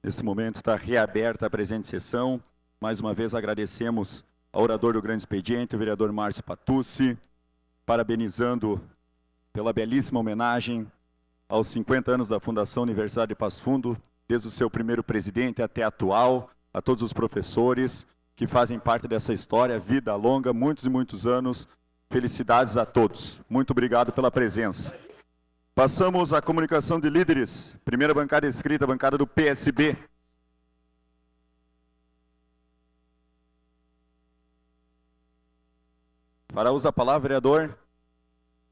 Neste momento está reaberta a presente sessão. Mais uma vez agradecemos ao orador do grande expediente, o vereador Márcio Patucci, parabenizando pela belíssima homenagem aos 50 anos da Fundação Universidade de Passo Fundo, desde o seu primeiro presidente até atual, a todos os professores que fazem parte dessa história, vida longa, muitos e muitos anos. Felicidades a todos. Muito obrigado pela presença. Passamos à comunicação de líderes. Primeira bancada inscrita, a bancada do PSB. Para uso da palavra, vereador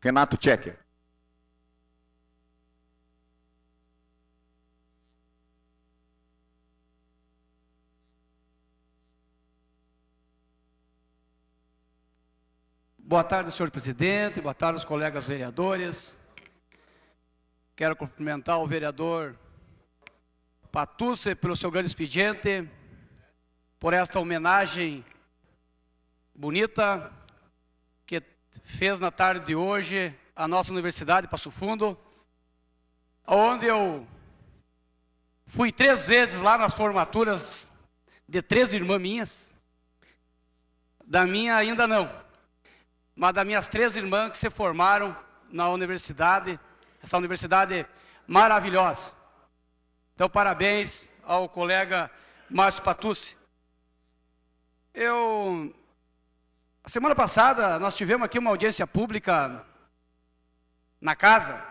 Renato Tchecker. Boa tarde, senhor presidente. Boa tarde, os colegas vereadores. Quero cumprimentar o vereador Patucci pelo seu grande expediente, por esta homenagem bonita que fez na tarde de hoje a nossa Universidade de Passo Fundo, onde eu fui 3 vezes lá nas formaturas de 3 irmãs minhas, Da minha ainda não, mas das minhas 3 irmãs que se formaram na universidade, essa universidade maravilhosa. Então, parabéns ao colega Márcio Patucci. A semana passada, nós tivemos aqui uma audiência pública na casa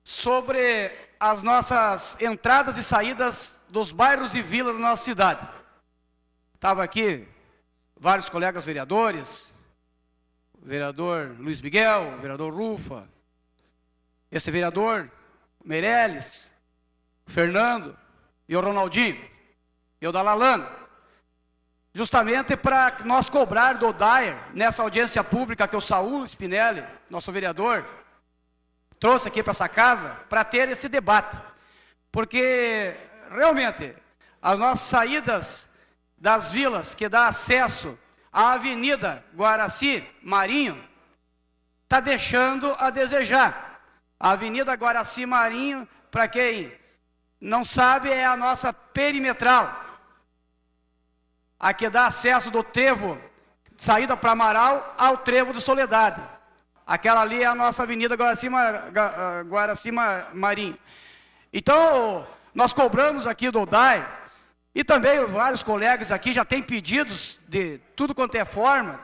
sobre as nossas entradas e saídas dos bairros e vilas da nossa cidade. Estava aqui vários colegas vereadores, o vereador Luiz Miguel, o vereador Rufa, esse vereador Meirelles, o Fernando e o Ronaldinho, e o da Lalana, justamente para nós cobrar do Dair, nessa audiência pública que o Saúl Spinelli, nosso vereador, trouxe aqui para essa casa, para ter esse debate. Porque, realmente, as nossas saídas das vilas que dá acesso à Avenida Guaraci Marinho, está deixando a desejar. A Avenida Guaraci Marinho, para quem não sabe, é a nossa perimetral. A que dá acesso do trevo, saída para Amaral, ao trevo de Soledade. Aquela ali é a nossa Avenida Guaraci Marinho. Então, nós cobramos aqui do DAI, e também vários colegas aqui já têm pedidos de tudo quanto é forma.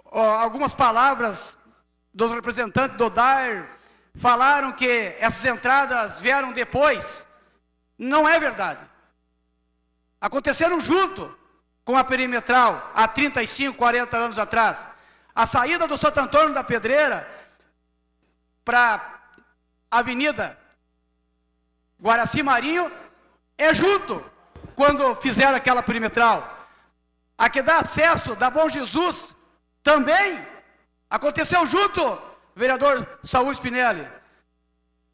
Algumas palavras dos representantes do DAI falaram que essas entradas vieram depois. Não é verdade. Aconteceram junto com a perimetral há 35, 40 anos atrás. A saída do Santo Antônio da Pedreira para a Avenida Guaraci Marinho é junto, quando fizeram aquela perimetral. A que dá acesso da Bom Jesus também aconteceu junto, vereador Saúl Spinelli.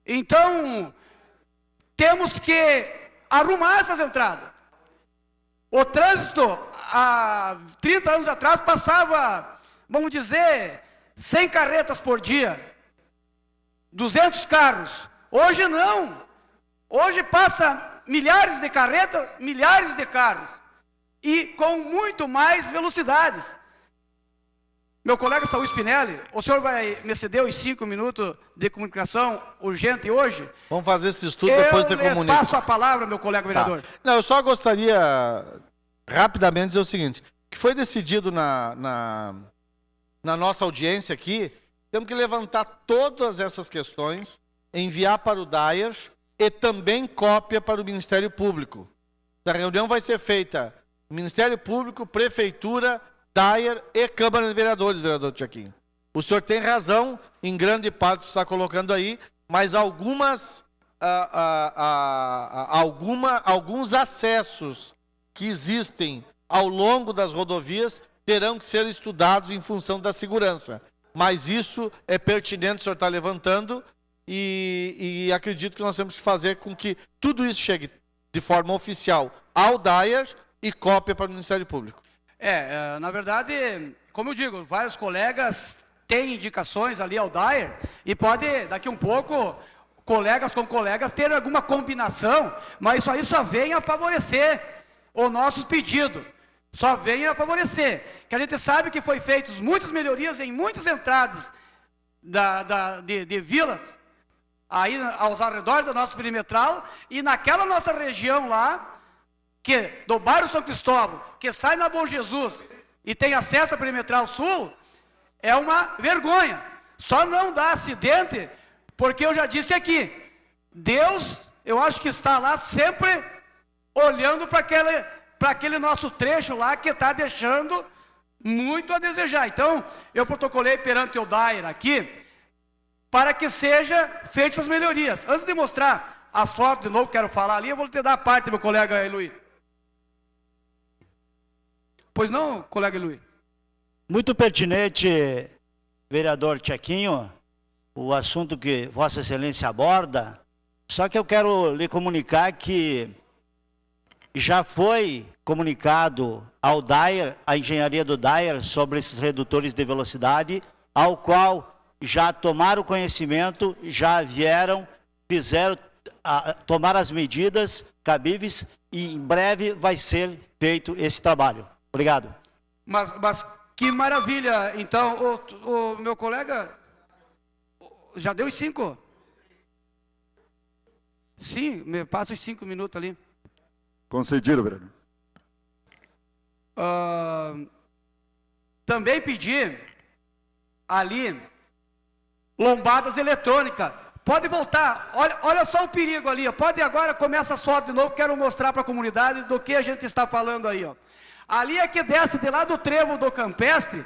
Então, temos que arrumar essas entradas. O trânsito, há 30 anos atrás, passava, vamos dizer, 100 carretas por dia, 200 carros. Hoje não. Hoje passa milhares de carretas, milhares de carros, e com muito mais velocidades. Meu colega Saúl Spinelli, o senhor vai me ceder os 5 minutos de comunicação urgente hoje? Vamos fazer esse estudo, depois de comunicação. Eu passo a palavra, meu colega vereador. Não, eu só gostaria, rapidamente, dizer o seguinte, que foi decidido na nossa audiência aqui, temos que levantar todas essas questões, enviar para o Dair e também cópia para o Ministério Público. A reunião vai ser feita Ministério Público, Prefeitura, Dair e Câmara de Vereadores, vereador Tiaquinho. O senhor tem razão, em grande parte está colocando aí, mas alguns acessos que existem ao longo das rodovias terão que ser estudados em função da segurança. Mas isso é pertinente, o senhor está levantando, e acredito que nós temos que fazer com que tudo isso chegue de forma oficial ao Dair e cópia para o Ministério Público. Na verdade, como eu digo, vários colegas têm indicações ali ao Dair, e pode, daqui um pouco, colegas com colegas, ter alguma combinação, mas isso aí só vem a favorecer os nossos pedidos. Só vem a favorecer. Que a gente sabe que foi feitas muitas melhorias em muitas entradas de vilas, aí aos arredores da nossa perimetral, e naquela nossa região lá, que do bairro São Cristóvão, que sai na Bom Jesus e tem acesso à perimetral sul, é uma vergonha. Só não dá acidente, porque eu já disse aqui, Deus, eu acho que está lá sempre olhando para aquele nosso trecho lá que está deixando muito a desejar. Então, eu protocolei perante o Dair aqui, para que seja feitas as melhorias. Antes de mostrar as fotos de novo que quero falar ali, eu vou te dar a parte, meu colega Eloy. Pois não, colega Eloy? Muito pertinente, vereador Tiaquinho, o assunto que Vossa Excelência aborda, só que eu quero lhe comunicar que já foi comunicado ao Dair, à engenharia do Dair, sobre esses redutores de velocidade, ao qual já tomaram conhecimento, já vieram, tomar as medidas cabíveis, e em breve vai ser feito esse trabalho. Obrigado. Mas que maravilha. Então, o meu colega já deu os 5? Sim, me passa os 5 minutos ali. Concedido, vereador. Também pedi ali lombadas eletrônicas. Pode voltar. Olha só o perigo ali. Ó. Pode agora, começa as fotos de novo. Quero mostrar para a comunidade do que a gente está falando aí. Ó. Ali é que desce de lá do trevo do Campestre,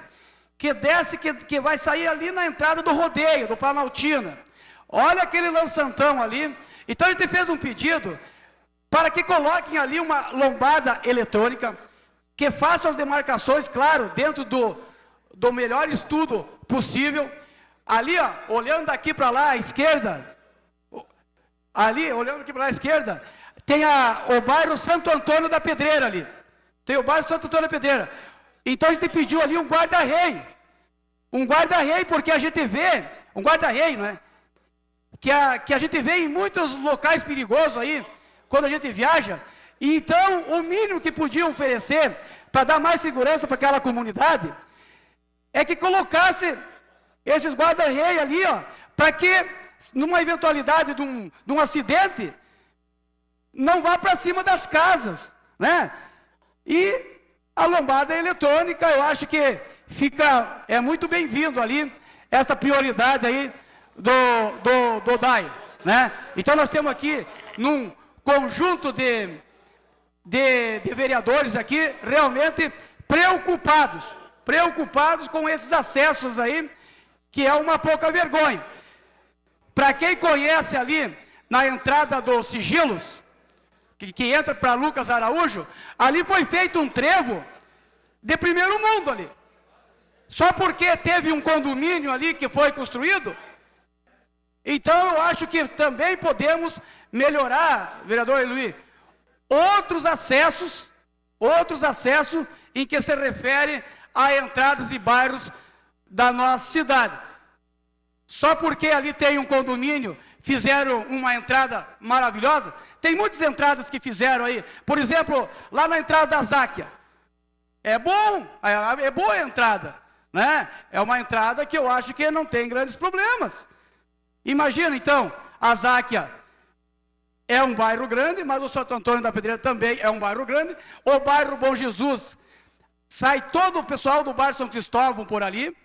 que desce, que vai sair ali na entrada do rodeio, do Planaltina. Olha aquele lançantão ali. Então a gente fez um pedido para que coloquem ali uma lombada eletrônica, que façam as demarcações, claro, dentro do melhor estudo possível. Ali, ó, olhando daqui para lá à esquerda, ali, olhando aqui para lá à esquerda, tem o bairro Santo Antônio da Pedreira ali. Tem o bairro Santo Antônio da Pedreira. Então a gente pediu ali um guarda-rei. Um guarda-rei, porque a gente vê, um guarda-rei, não é? Que a gente vê em muitos locais perigosos aí, quando a gente viaja. E então, o mínimo que podiam oferecer para dar mais segurança para aquela comunidade é que colocasse esses guarda-rei ali, ó, para que, numa eventualidade de um acidente, não vá para cima das casas, né? E a lombada eletrônica, eu acho que é muito bem-vindo ali, essa prioridade aí do DAI, né? Então nós temos aqui, num conjunto de vereadores aqui, realmente preocupados com esses acessos aí, que é uma pouca vergonha. Para quem conhece ali, na entrada dos Sigilos, que entra para Lucas Araújo, ali foi feito um trevo de primeiro mundo ali. Só porque teve um condomínio ali que foi construído. Então eu acho que também podemos melhorar, vereador Eluí, outros acessos em que se refere a entradas e bairros da nossa cidade. Só porque ali tem um condomínio, fizeram uma entrada maravilhosa. Tem muitas entradas que fizeram aí. Por exemplo, lá na entrada da Záquia. É boa a entrada, né? É uma entrada que eu acho que não tem grandes problemas. Imagina, então, a Záquia é um bairro grande, mas o Santo Antônio da Pedreira também é um bairro grande. O bairro Bom Jesus, sai todo o pessoal do bairro São Cristóvão por ali.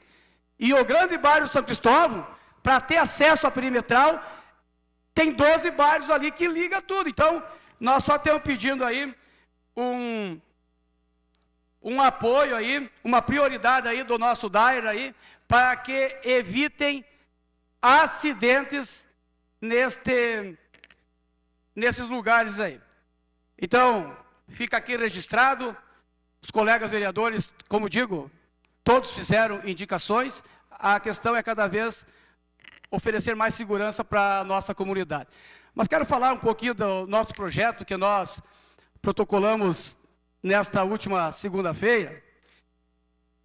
E o grande bairro São Cristóvão, para ter acesso à perimetral, tem 12 bairros ali que liga tudo. Então, nós só estamos pedindo aí um apoio aí, uma prioridade aí do nosso DAIR aí, para que evitem acidentes nesses lugares aí. Então, fica aqui registrado, os colegas vereadores, como digo, todos fizeram indicações, a questão é cada vez oferecer mais segurança para a nossa comunidade. Mas quero falar um pouquinho do nosso projeto que nós protocolamos nesta última segunda-feira.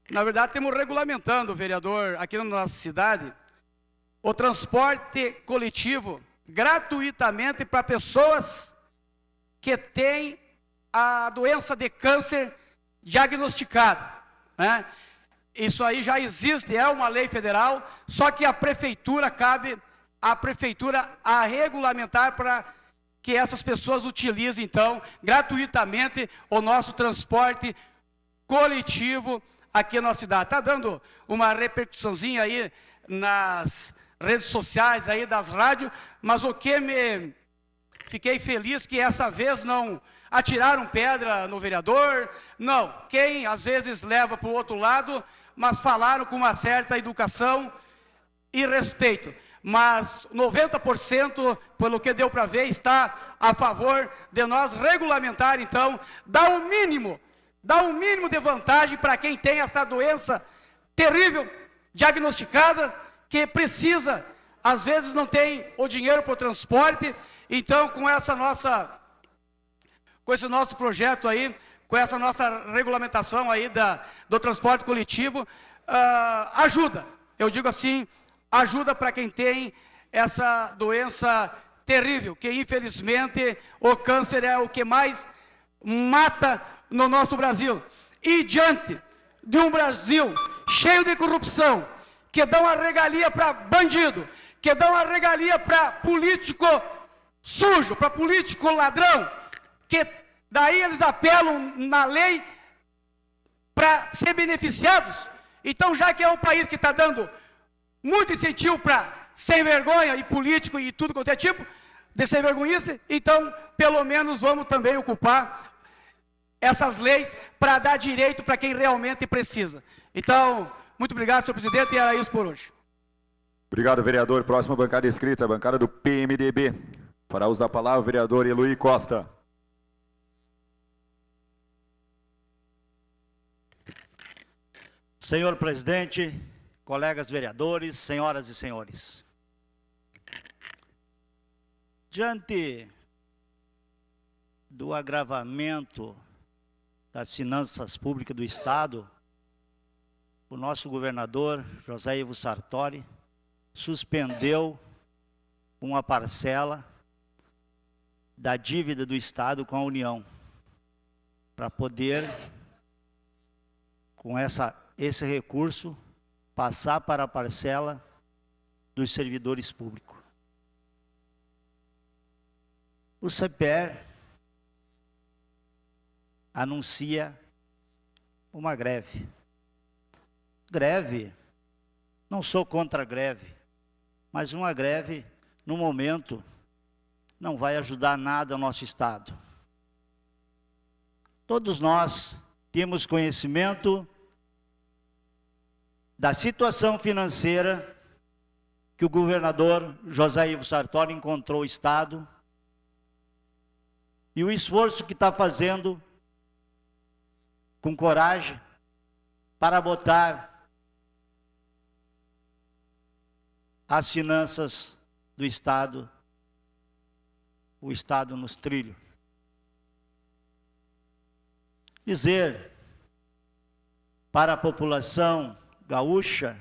Na verdade, estamos regulamentando, vereador, aqui na nossa cidade, o transporte coletivo gratuitamente para pessoas que têm a doença de câncer diagnosticada, né? Isso aí já existe, é uma lei federal, só que a prefeitura, cabe à prefeitura a regulamentar para que essas pessoas utilizem, então, gratuitamente o nosso transporte coletivo aqui na nossa cidade. Está dando uma repercussãozinha aí nas redes sociais, aí das rádios, mas o que fiquei feliz que essa vez não atiraram pedra no vereador, não. Quem às vezes leva para o outro lado, mas falaram com uma certa educação e respeito. Mas 90%, pelo que deu para ver, está a favor de nós regulamentar, então, dá um mínimo de vantagem para quem tem essa doença terrível, diagnosticada, que precisa, às vezes não tem o dinheiro para o transporte. Então, com esse nosso projeto aí, com essa nossa regulamentação aí do transporte coletivo, ajuda, eu digo assim, ajuda para quem tem essa doença terrível, que infelizmente o câncer é o que mais mata no nosso Brasil. E diante de um Brasil cheio de corrupção, que dão a regalia para bandido, que dão a regalia para político sujo, para político ladrão, que daí eles apelam na lei para ser beneficiados. Então, já que é um país que está dando muito incentivo para sem vergonha e político e tudo quanto é tipo de sem vergonhice, então, pelo menos, vamos também ocupar essas leis para dar direito para quem realmente precisa. Então, muito obrigado, senhor presidente, e era isso por hoje. Obrigado, vereador. Próxima bancada escrita, a bancada do PMDB. Para uso da palavra, o vereador Eloy Costa. Senhor presidente, colegas vereadores, senhoras e senhores. Diante do agravamento das finanças públicas do Estado, o nosso governador, José Ivo Sartori, suspendeu uma parcela da dívida do Estado com a União, para poder, com esse recurso, passar para a parcela dos servidores públicos. O CPER anuncia uma greve. Greve, não sou contra a greve, mas uma greve, no momento, não vai ajudar nada ao nosso Estado. Todos nós temos conhecimento da situação financeira que o governador José Ivo Sartori encontrou o Estado e o esforço que está fazendo com coragem para botar as finanças do Estado, o Estado nos trilhos. Dizer para a população gaúcha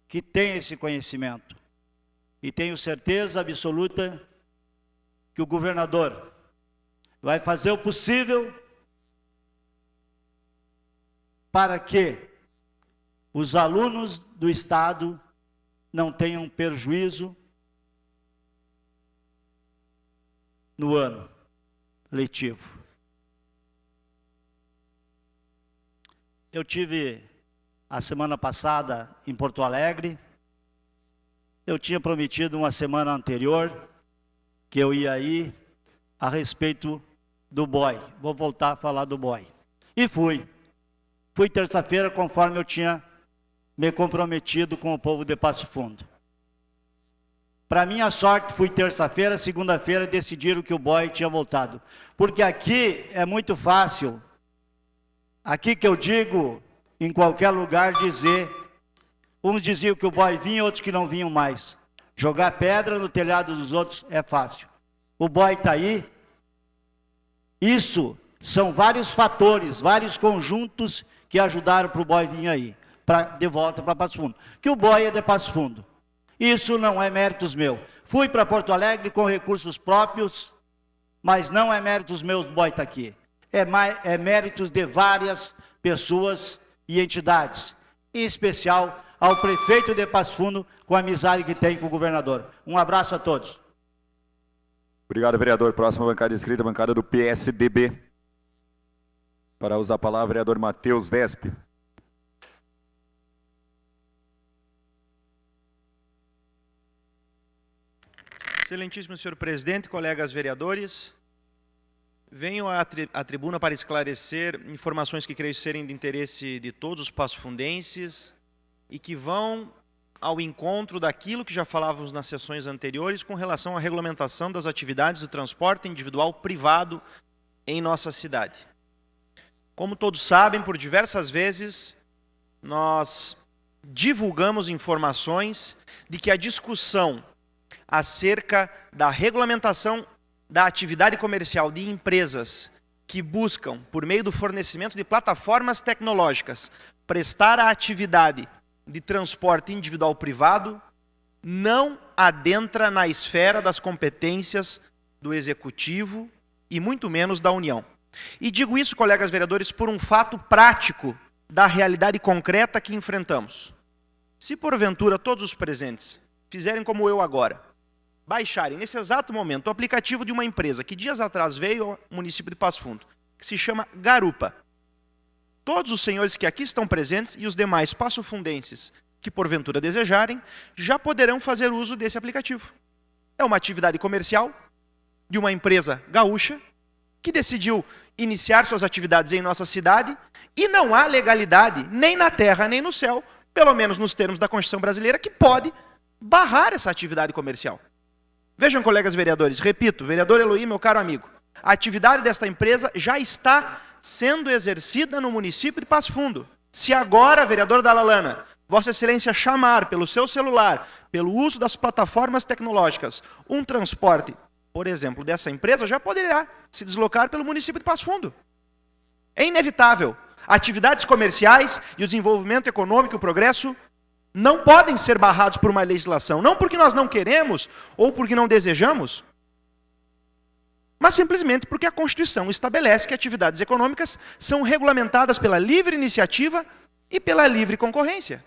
que tem esse conhecimento, e tenho certeza absoluta que o governador vai fazer o possível para que os alunos do Estado não tenham prejuízo no ano letivo. Eu tive a semana passada em Porto Alegre. Eu tinha prometido uma semana anterior que eu ia ir a respeito do BOI. Vou voltar a falar do BOI. E fui. Fui terça-feira, conforme eu tinha me comprometido com o povo de Passo Fundo. Para minha sorte, fui terça-feira, segunda-feira decidiram que o BOI tinha voltado. Porque aqui é muito fácil, aqui que eu digo, em qualquer lugar, dizer, uns diziam que o BOI vinha, outros que não vinham mais. Jogar pedra no telhado dos outros é fácil. O BOI está aí. Isso são vários fatores, vários conjuntos que ajudaram para o BOI vir aí, de volta para Passo Fundo. Que o BOI é de Passo Fundo. Isso não é méritos meu. Fui para Porto Alegre com recursos próprios, mas não é méritos meus o BOI está aqui. É méritos de várias pessoas e entidades, em especial ao prefeito de Passo Fundo, com a amizade que tem com o governador. Um abraço a todos. Obrigado, vereador. Próxima bancada escrita, bancada do PSDB. Para usar a palavra, vereador Matheus Vespe. Excelentíssimo senhor presidente, colegas vereadores, venho à tribuna para esclarecer informações que creio serem de interesse de todos os passofundenses e que vão ao encontro daquilo que já falávamos nas sessões anteriores com relação à regulamentação das atividades do transporte individual privado em nossa cidade. Como todos sabem, por diversas vezes, nós divulgamos informações de que a discussão acerca da regulamentação da atividade comercial de empresas que buscam, por meio do fornecimento de plataformas tecnológicas, prestar a atividade de transporte individual privado, não adentra na esfera das competências do Executivo e muito menos da União. E digo isso, colegas vereadores, por um fato prático da realidade concreta que enfrentamos. Se porventura todos os presentes fizerem como eu agora, baixarem nesse exato momento o aplicativo de uma empresa que dias atrás veio ao município de Passo Fundo, que se chama Garupa. Todos os senhores que aqui estão presentes e os demais passofundenses que porventura desejarem, já poderão fazer uso desse aplicativo. É uma atividade comercial de uma empresa gaúcha que decidiu iniciar suas atividades em nossa cidade e não há legalidade nem na terra nem no céu, pelo menos nos termos da Constituição brasileira, que pode barrar essa atividade comercial. Vejam, colegas vereadores, repito, vereador Eloy, meu caro amigo, a atividade desta empresa já está sendo exercida no município de Passo Fundo. Se agora, vereador da Lalana, Vossa Excelência chamar pelo seu celular, pelo uso das plataformas tecnológicas, um transporte, por exemplo, dessa empresa, já poderá se deslocar pelo município de Passo Fundo. É inevitável. Atividades comerciais e o desenvolvimento econômico e o progresso não podem ser barrados por uma legislação. Não porque nós não queremos ou porque não desejamos, mas simplesmente porque a Constituição estabelece que atividades econômicas são regulamentadas pela livre iniciativa e pela livre concorrência.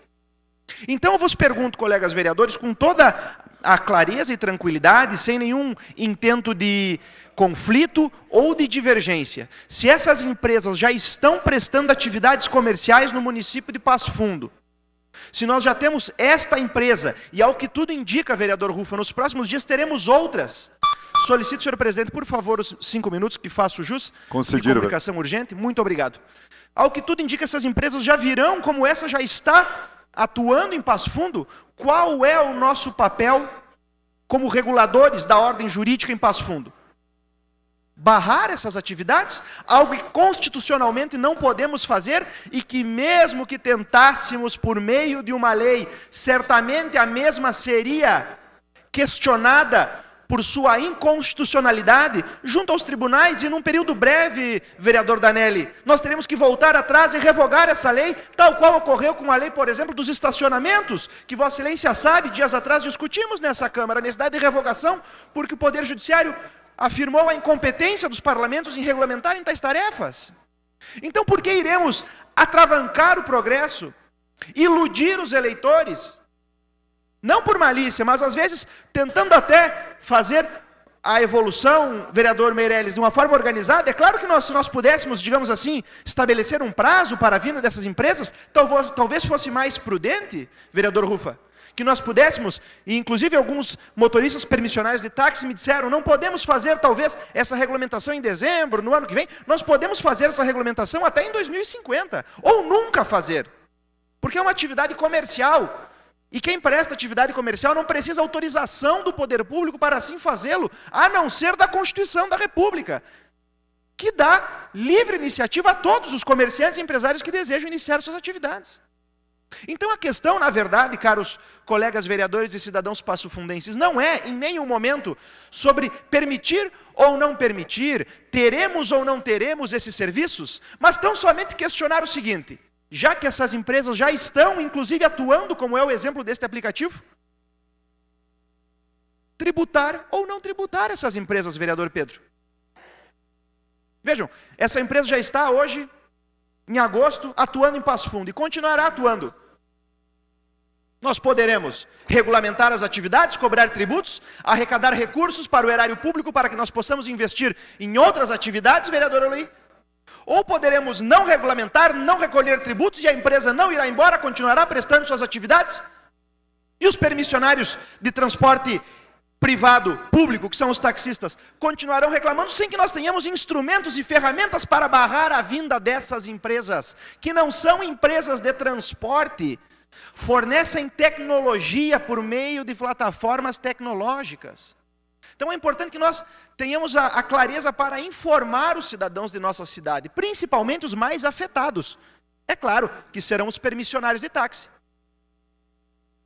Então eu vos pergunto, colegas vereadores, com toda a clareza e tranquilidade, sem nenhum intento de conflito ou de divergência, se essas empresas já estão prestando atividades comerciais no município de Passo Fundo, se nós já temos esta empresa, e ao que tudo indica, vereador Rufa, nos próximos dias teremos outras. Solicito, senhor presidente, por favor, os 5 minutos que faço jus. Concedido. De comunicação urgente. Muito obrigado. Ao que tudo indica, essas empresas já virão, como essa já está atuando em Passo Fundo. Qual é o nosso papel como reguladores da ordem jurídica em Passo Fundo? Barrar essas atividades? Algo que constitucionalmente não podemos fazer e que mesmo que tentássemos por meio de uma lei, certamente a mesma seria questionada por sua inconstitucionalidade junto aos tribunais, e num período breve, vereador Danelli, nós teremos que voltar atrás e revogar essa lei, tal qual ocorreu com a lei, por exemplo, dos estacionamentos, que Vossa Excelência sabe, dias atrás discutimos nessa Câmara a necessidade de revogação, porque o Poder Judiciário afirmou a incompetência dos parlamentos em regulamentarem tais tarefas. Então, por que iremos atravancar o progresso, iludir os eleitores? Não por malícia, mas às vezes tentando até fazer a evolução, vereador Meirelles, de uma forma organizada. É claro que se nós pudéssemos, digamos assim, estabelecer um prazo para a vinda dessas empresas, talvez fosse mais prudente, vereador Rufa, que nós pudéssemos, e inclusive alguns motoristas permissionários de táxi me disseram, não podemos fazer talvez essa regulamentação em dezembro, no ano que vem, nós podemos fazer essa regulamentação até em 2050, ou nunca fazer, porque é uma atividade comercial. E quem presta atividade comercial não precisa autorização do poder público para assim fazê-lo, a não ser da Constituição da República, que dá livre iniciativa a todos os comerciantes e empresários que desejam iniciar suas atividades. Então a questão, na verdade, caros colegas vereadores e cidadãos passofundenses, não é em nenhum momento sobre permitir ou não permitir, teremos ou não teremos esses serviços, mas tão somente questionar o seguinte: já que essas empresas já estão, inclusive, atuando, como é o exemplo deste aplicativo, tributar ou não tributar essas empresas, vereador Pedro? Vejam, essa empresa já está hoje, em agosto, atuando em Passo Fundo e continuará atuando. Nós poderemos regulamentar as atividades, cobrar tributos, arrecadar recursos para o erário público para que nós possamos investir em outras atividades, vereador Eloy. Ou poderemos não regulamentar, não recolher tributos e a empresa não irá embora, continuará prestando suas atividades? E os permissionários de transporte privado, público, que são os taxistas, continuarão reclamando sem que nós tenhamos instrumentos e ferramentas para barrar a vinda dessas empresas, que não são empresas de transporte, fornecem tecnologia por meio de plataformas tecnológicas. Então é importante que nós tenhamos a clareza para informar os cidadãos de nossa cidade, principalmente os mais afetados. É claro que serão os permissionários de táxi.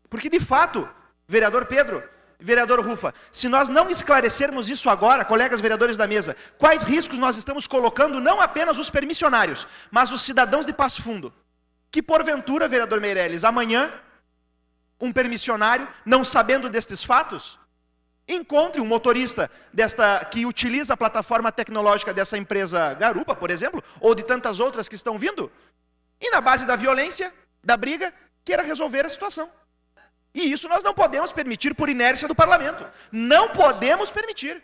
Porque de fato, vereador Pedro, vereador Rufa, se nós não esclarecermos isso agora, colegas vereadores da mesa, quais riscos nós estamos colocando não apenas os permissionários, mas os cidadãos de Passo Fundo, que porventura, vereador Meirelles, amanhã, um permissionário, não sabendo destes fatos, Encontre um motorista que utiliza a plataforma tecnológica dessa empresa Garupa, por exemplo, ou de tantas outras que estão vindo, e na base da violência, da briga, queira resolver a situação. E isso nós não podemos permitir por inércia do parlamento. Não podemos permitir.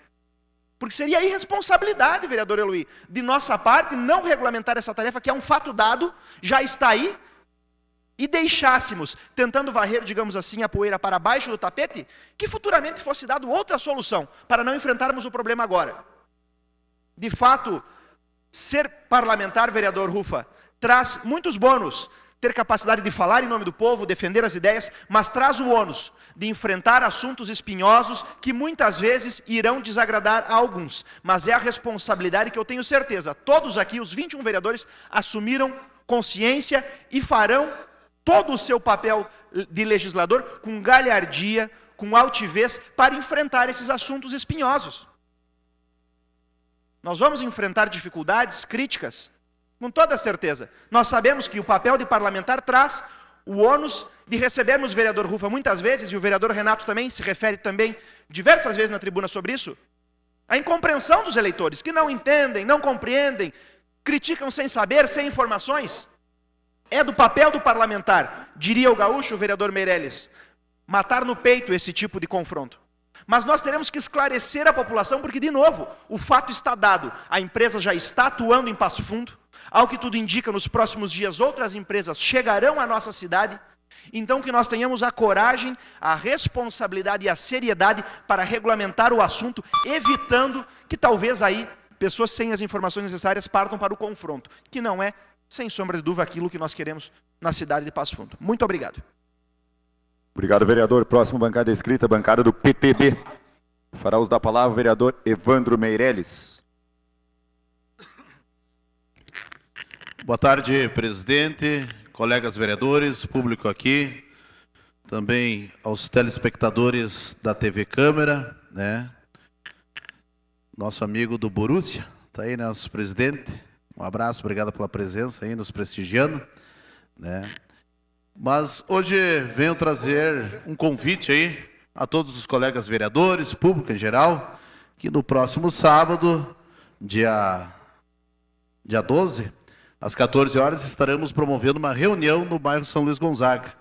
Porque seria irresponsabilidade, vereador Eloy, de nossa parte não regulamentar essa tarefa, que é um fato dado, já está aí, e deixássemos, tentando varrer, digamos assim, a poeira para baixo do tapete, que futuramente fosse dado outra solução, para não enfrentarmos o problema agora. De fato, ser parlamentar, vereador Rufa, traz muitos bônus. Ter capacidade de falar em nome do povo, defender as ideias, mas traz o ônus de enfrentar assuntos espinhosos que muitas vezes irão desagradar a alguns. Mas é a responsabilidade que eu tenho certeza, todos aqui, os 21 vereadores, assumiram consciência e farão todo o seu papel de legislador com galhardia, com altivez, para enfrentar esses assuntos espinhosos. Nós vamos enfrentar dificuldades, críticas, com toda certeza. Nós sabemos que o papel de parlamentar traz o ônus de recebermos o vereador Rufa muitas vezes, e o vereador Renato também se refere também diversas vezes na tribuna sobre isso, a incompreensão dos eleitores, que não entendem, não compreendem, criticam sem saber, sem informações. É do papel do parlamentar, diria o gaúcho, o vereador Meirelles, matar no peito esse tipo de confronto. Mas nós teremos que esclarecer a população, porque, de novo, o fato está dado. A empresa já está atuando em Passo Fundo. Ao que tudo indica, nos próximos dias, outras empresas chegarão à nossa cidade. Então, que nós tenhamos a coragem, a responsabilidade e a seriedade para regulamentar o assunto, evitando que talvez aí pessoas sem as informações necessárias partam para o confronto, que não é, sem sombra de dúvida, aquilo que nós queremos na cidade de Passo Fundo. Muito obrigado. Obrigado, vereador. Próxima bancada escrita, bancada do PTB. Fará uso da palavra o vereador Evandro Meirelles. Boa tarde, presidente, colegas vereadores, público aqui, também aos telespectadores da TV Câmara, né? Nosso amigo do Borussia, está aí, nosso presidente. Um abraço, obrigado pela presença aí, nos prestigiando, né? Mas hoje venho trazer um convite aí a todos os colegas vereadores, público em geral, que no próximo sábado, dia 12, às 14 horas, estaremos promovendo uma reunião no bairro São Luís Gonzaga,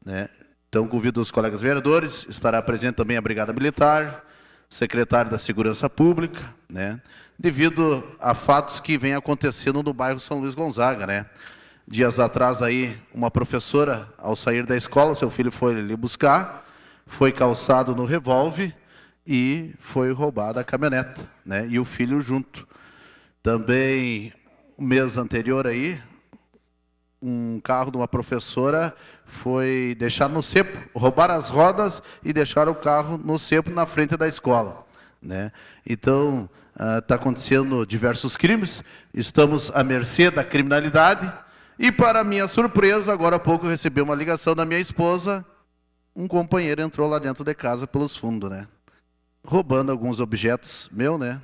né? Então, convido os colegas vereadores, estará presente também a Brigada Militar, secretário da Segurança Pública, né? Devido a fatos que vêm acontecendo no bairro São Luís Gonzaga, né? Dias atrás aí, uma professora, ao sair da escola, seu filho foi lhe buscar, foi calçado no revólver e foi roubada a caminhonete, né? E o filho junto. Também, o mês anterior aí, um carro de uma professora foi deixado no cepo, roubaram as rodas e deixaram o carro no cepo na frente da escola, né? Então, está acontecendo diversos crimes, estamos à mercê da criminalidade e, para minha surpresa, agora há pouco eu recebi uma ligação da minha esposa, um companheiro entrou lá dentro de casa pelos fundos, né? Roubando alguns objetos meu, né?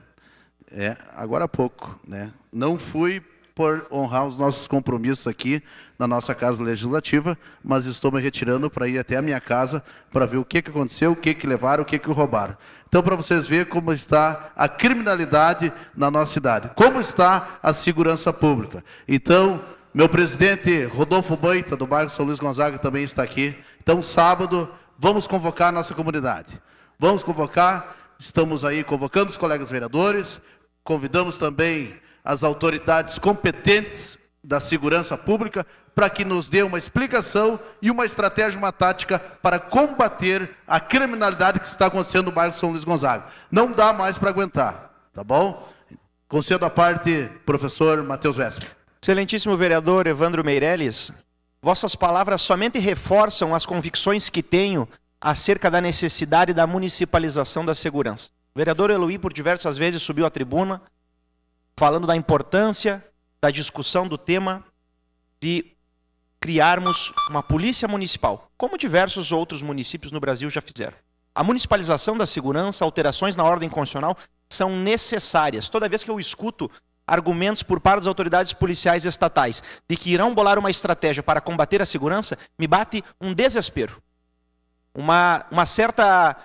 Agora há pouco, né? Não fui por honrar os nossos compromissos aqui na nossa Casa Legislativa, mas estou me retirando para ir até a minha casa para ver o que aconteceu, o que levaram, o que roubaram. Então, para vocês verem como está a criminalidade na nossa cidade, como está a segurança pública. Então, meu presidente Rodolfo Boita, do bairro São Luís Gonzaga, também está aqui. Então, sábado, vamos convocar a nossa comunidade. Vamos convocar, estamos aí convocando os colegas vereadores, convidamos também as autoridades competentes da segurança pública para que nos dê uma explicação e uma estratégia, uma tática para combater a criminalidade que está acontecendo no bairro São Luís Gonzaga. Não dá mais para aguentar, tá bom? Concedo a parte, professor Matheus Vesper. Excelentíssimo vereador Evandro Meirelles, vossas palavras somente reforçam as convicções que tenho acerca da necessidade da municipalização da segurança. O vereador Eloy, por diversas vezes, subiu à tribuna, falando da importância da discussão do tema de criarmos uma polícia municipal, como diversos outros municípios no Brasil já fizeram. A municipalização da segurança, alterações na ordem constitucional são necessárias. Toda vez que eu escuto argumentos por parte das autoridades policiais estatais de que irão bolar uma estratégia para combater a segurança, me bate um desespero. Uma certa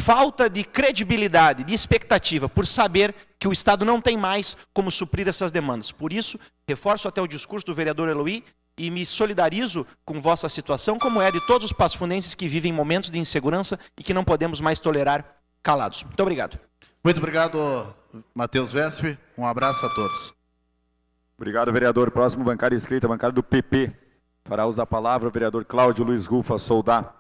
falta de credibilidade, de expectativa, por saber que o Estado não tem mais como suprir essas demandas. Por isso, reforço até o discurso do vereador Eloy e me solidarizo com vossa situação, como é de todos os pasfundenses que vivem momentos de insegurança e que não podemos mais tolerar calados. Muito obrigado. Muito obrigado, Matheus Vespe. Um abraço a todos. Obrigado, vereador. Próximo bancária inscrita, bancária do PP. Fará uso da palavra o vereador Cláudio Luiz Rufa Soldá.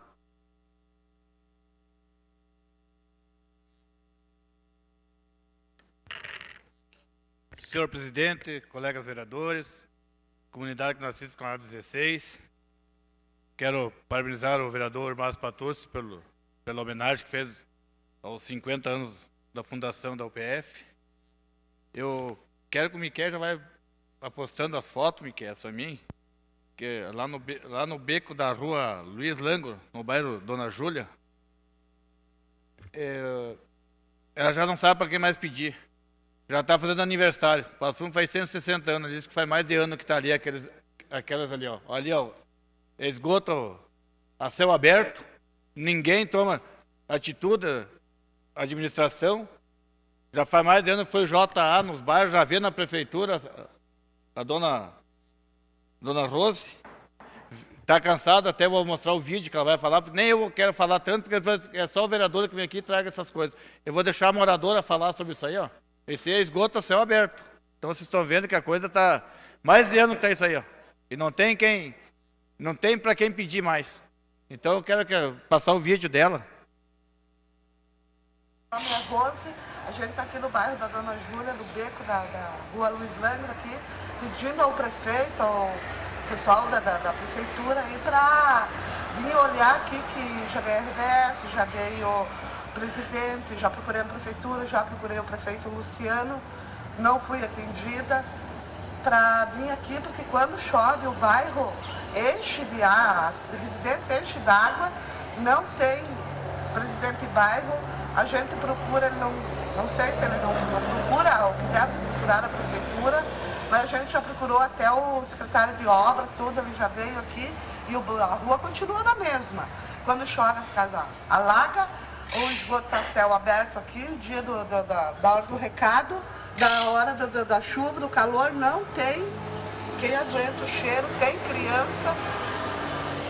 Senhor presidente, colegas vereadores, comunidade que nós assiste do canal 16, quero parabenizar o vereador Márcio Patussi pela homenagem que fez aos 50 anos da fundação da UPF. Eu quero que o Miquel já vai apostando as fotos, Miquel, para mim, que lá no beco da rua Luiz Lango, no bairro Dona Júlia, ela já não sabe para quem mais pedir. Já está fazendo aniversário. Passo Fundo faz 160 anos. Diz que faz mais de ano que está ali, aquelas ali, ó. Ali, ó. Esgoto a céu aberto. Ninguém toma atitude. A administração. Já faz mais de ano que foi o JA nos bairros. Já vê na prefeitura a dona Rose. Está cansada, até vou mostrar o vídeo que ela vai falar. Nem eu quero falar tanto, porque é só o vereador que vem aqui e traga essas coisas. Eu vou deixar a moradora falar sobre isso aí, ó. Esse é esgoto a céu aberto. Então vocês estão vendo que a coisa está mais de ano que está isso aí, ó. E não tem para quem pedir mais. Então eu quero passar o vídeo dela. Meu nome é Rose, a gente está aqui no bairro da Dona Júlia, do beco da rua Luiz Langro aqui, pedindo ao prefeito, ao pessoal da prefeitura aí para vir olhar aqui, que já veio a RBS, já veio o presidente, já procurei a prefeitura, já procurei o prefeito Luciano, não fui atendida, para vir aqui, porque quando chove o bairro enche de água, as residências enchem d'água, não tem presidente de bairro, a gente procura, ele não sei se ele não procura, o que deve procurar a prefeitura, mas a gente já procurou até o secretário de obra, tudo, ele já veio aqui e a rua continua na mesma. Quando chove as casas alaga, o esgoto está céu aberto aqui, o dia da hora do recado, da hora da chuva, do calor, não tem quem aguenta o cheiro, tem criança,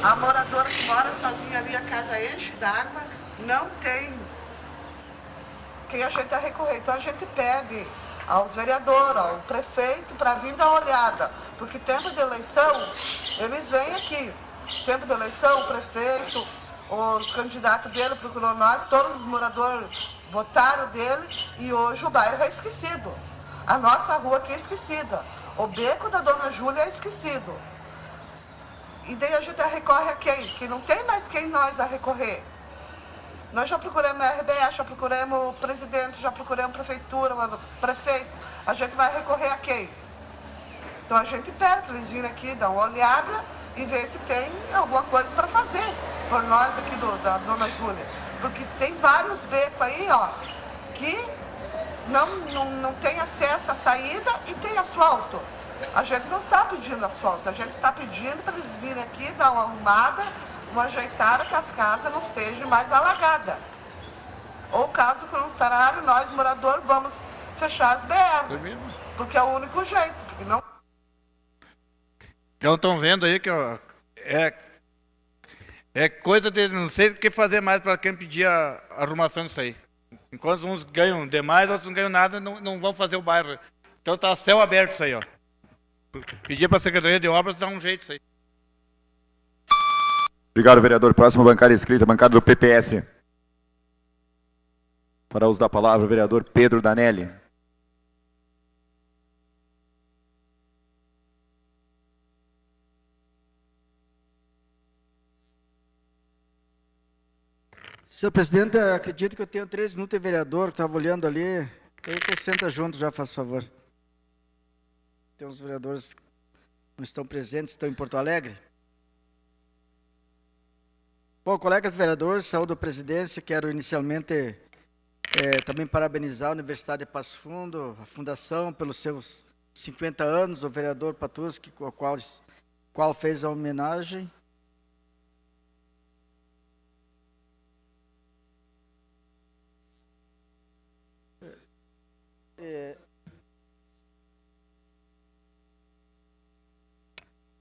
a moradora que mora sozinha ali, a casa enche d'água, não tem quem a gente recorrer. Então a gente pede aos vereadores, ao prefeito, para vir dar uma olhada, porque tempo de eleição, eles vêm aqui, tempo de eleição, o prefeito, os candidatos dele procurou nós, todos os moradores votaram dele e hoje o bairro é esquecido. A nossa rua aqui é esquecida. O beco da Dona Júlia é esquecido. E daí a gente recorre a quem? Que não tem mais quem nós a recorrer. Nós já procuramos a RBS, já procuramos o presidente, já procuramos a prefeitura, o prefeito. A gente vai recorrer a quem? Então a gente pede para eles virem aqui, dar uma olhada e ver se tem alguma coisa para fazer por nós aqui da Dona Júlia. Porque tem vários becos aí, ó, que não tem acesso à saída e tem asfalto. A gente não está pedindo asfalto, a gente está pedindo para eles virem aqui, dar uma arrumada, uma ajeitada, que as casas não sejam mais alagadas. Ou caso contrário, nós moradores vamos fechar as BR, porque é o único jeito, porque não... Então estão vendo aí que ó, é coisa de não sei o que fazer mais para quem pedir a arrumação disso aí. Enquanto uns ganham demais, outros não ganham nada, não vão fazer o bairro. Então está céu aberto isso aí, ó. Pedir para a Secretaria de Obras dar um jeito isso aí. Obrigado, vereador. Próxima bancária inscrita, bancada do PPS. Para uso da palavra, o vereador Pedro Danelli. Senhor presidente, acredito que eu tenho 13 minutos de vereador, que estava olhando ali. Eu senta junto já, faz favor. Tem uns vereadores que não estão presentes, estão em Porto Alegre. Bom, colegas vereadores, saúde à presidência, quero inicialmente também parabenizar a Universidade de Passo Fundo, a Fundação, pelos seus 50 anos, o vereador Patussi, qual fez a homenagem.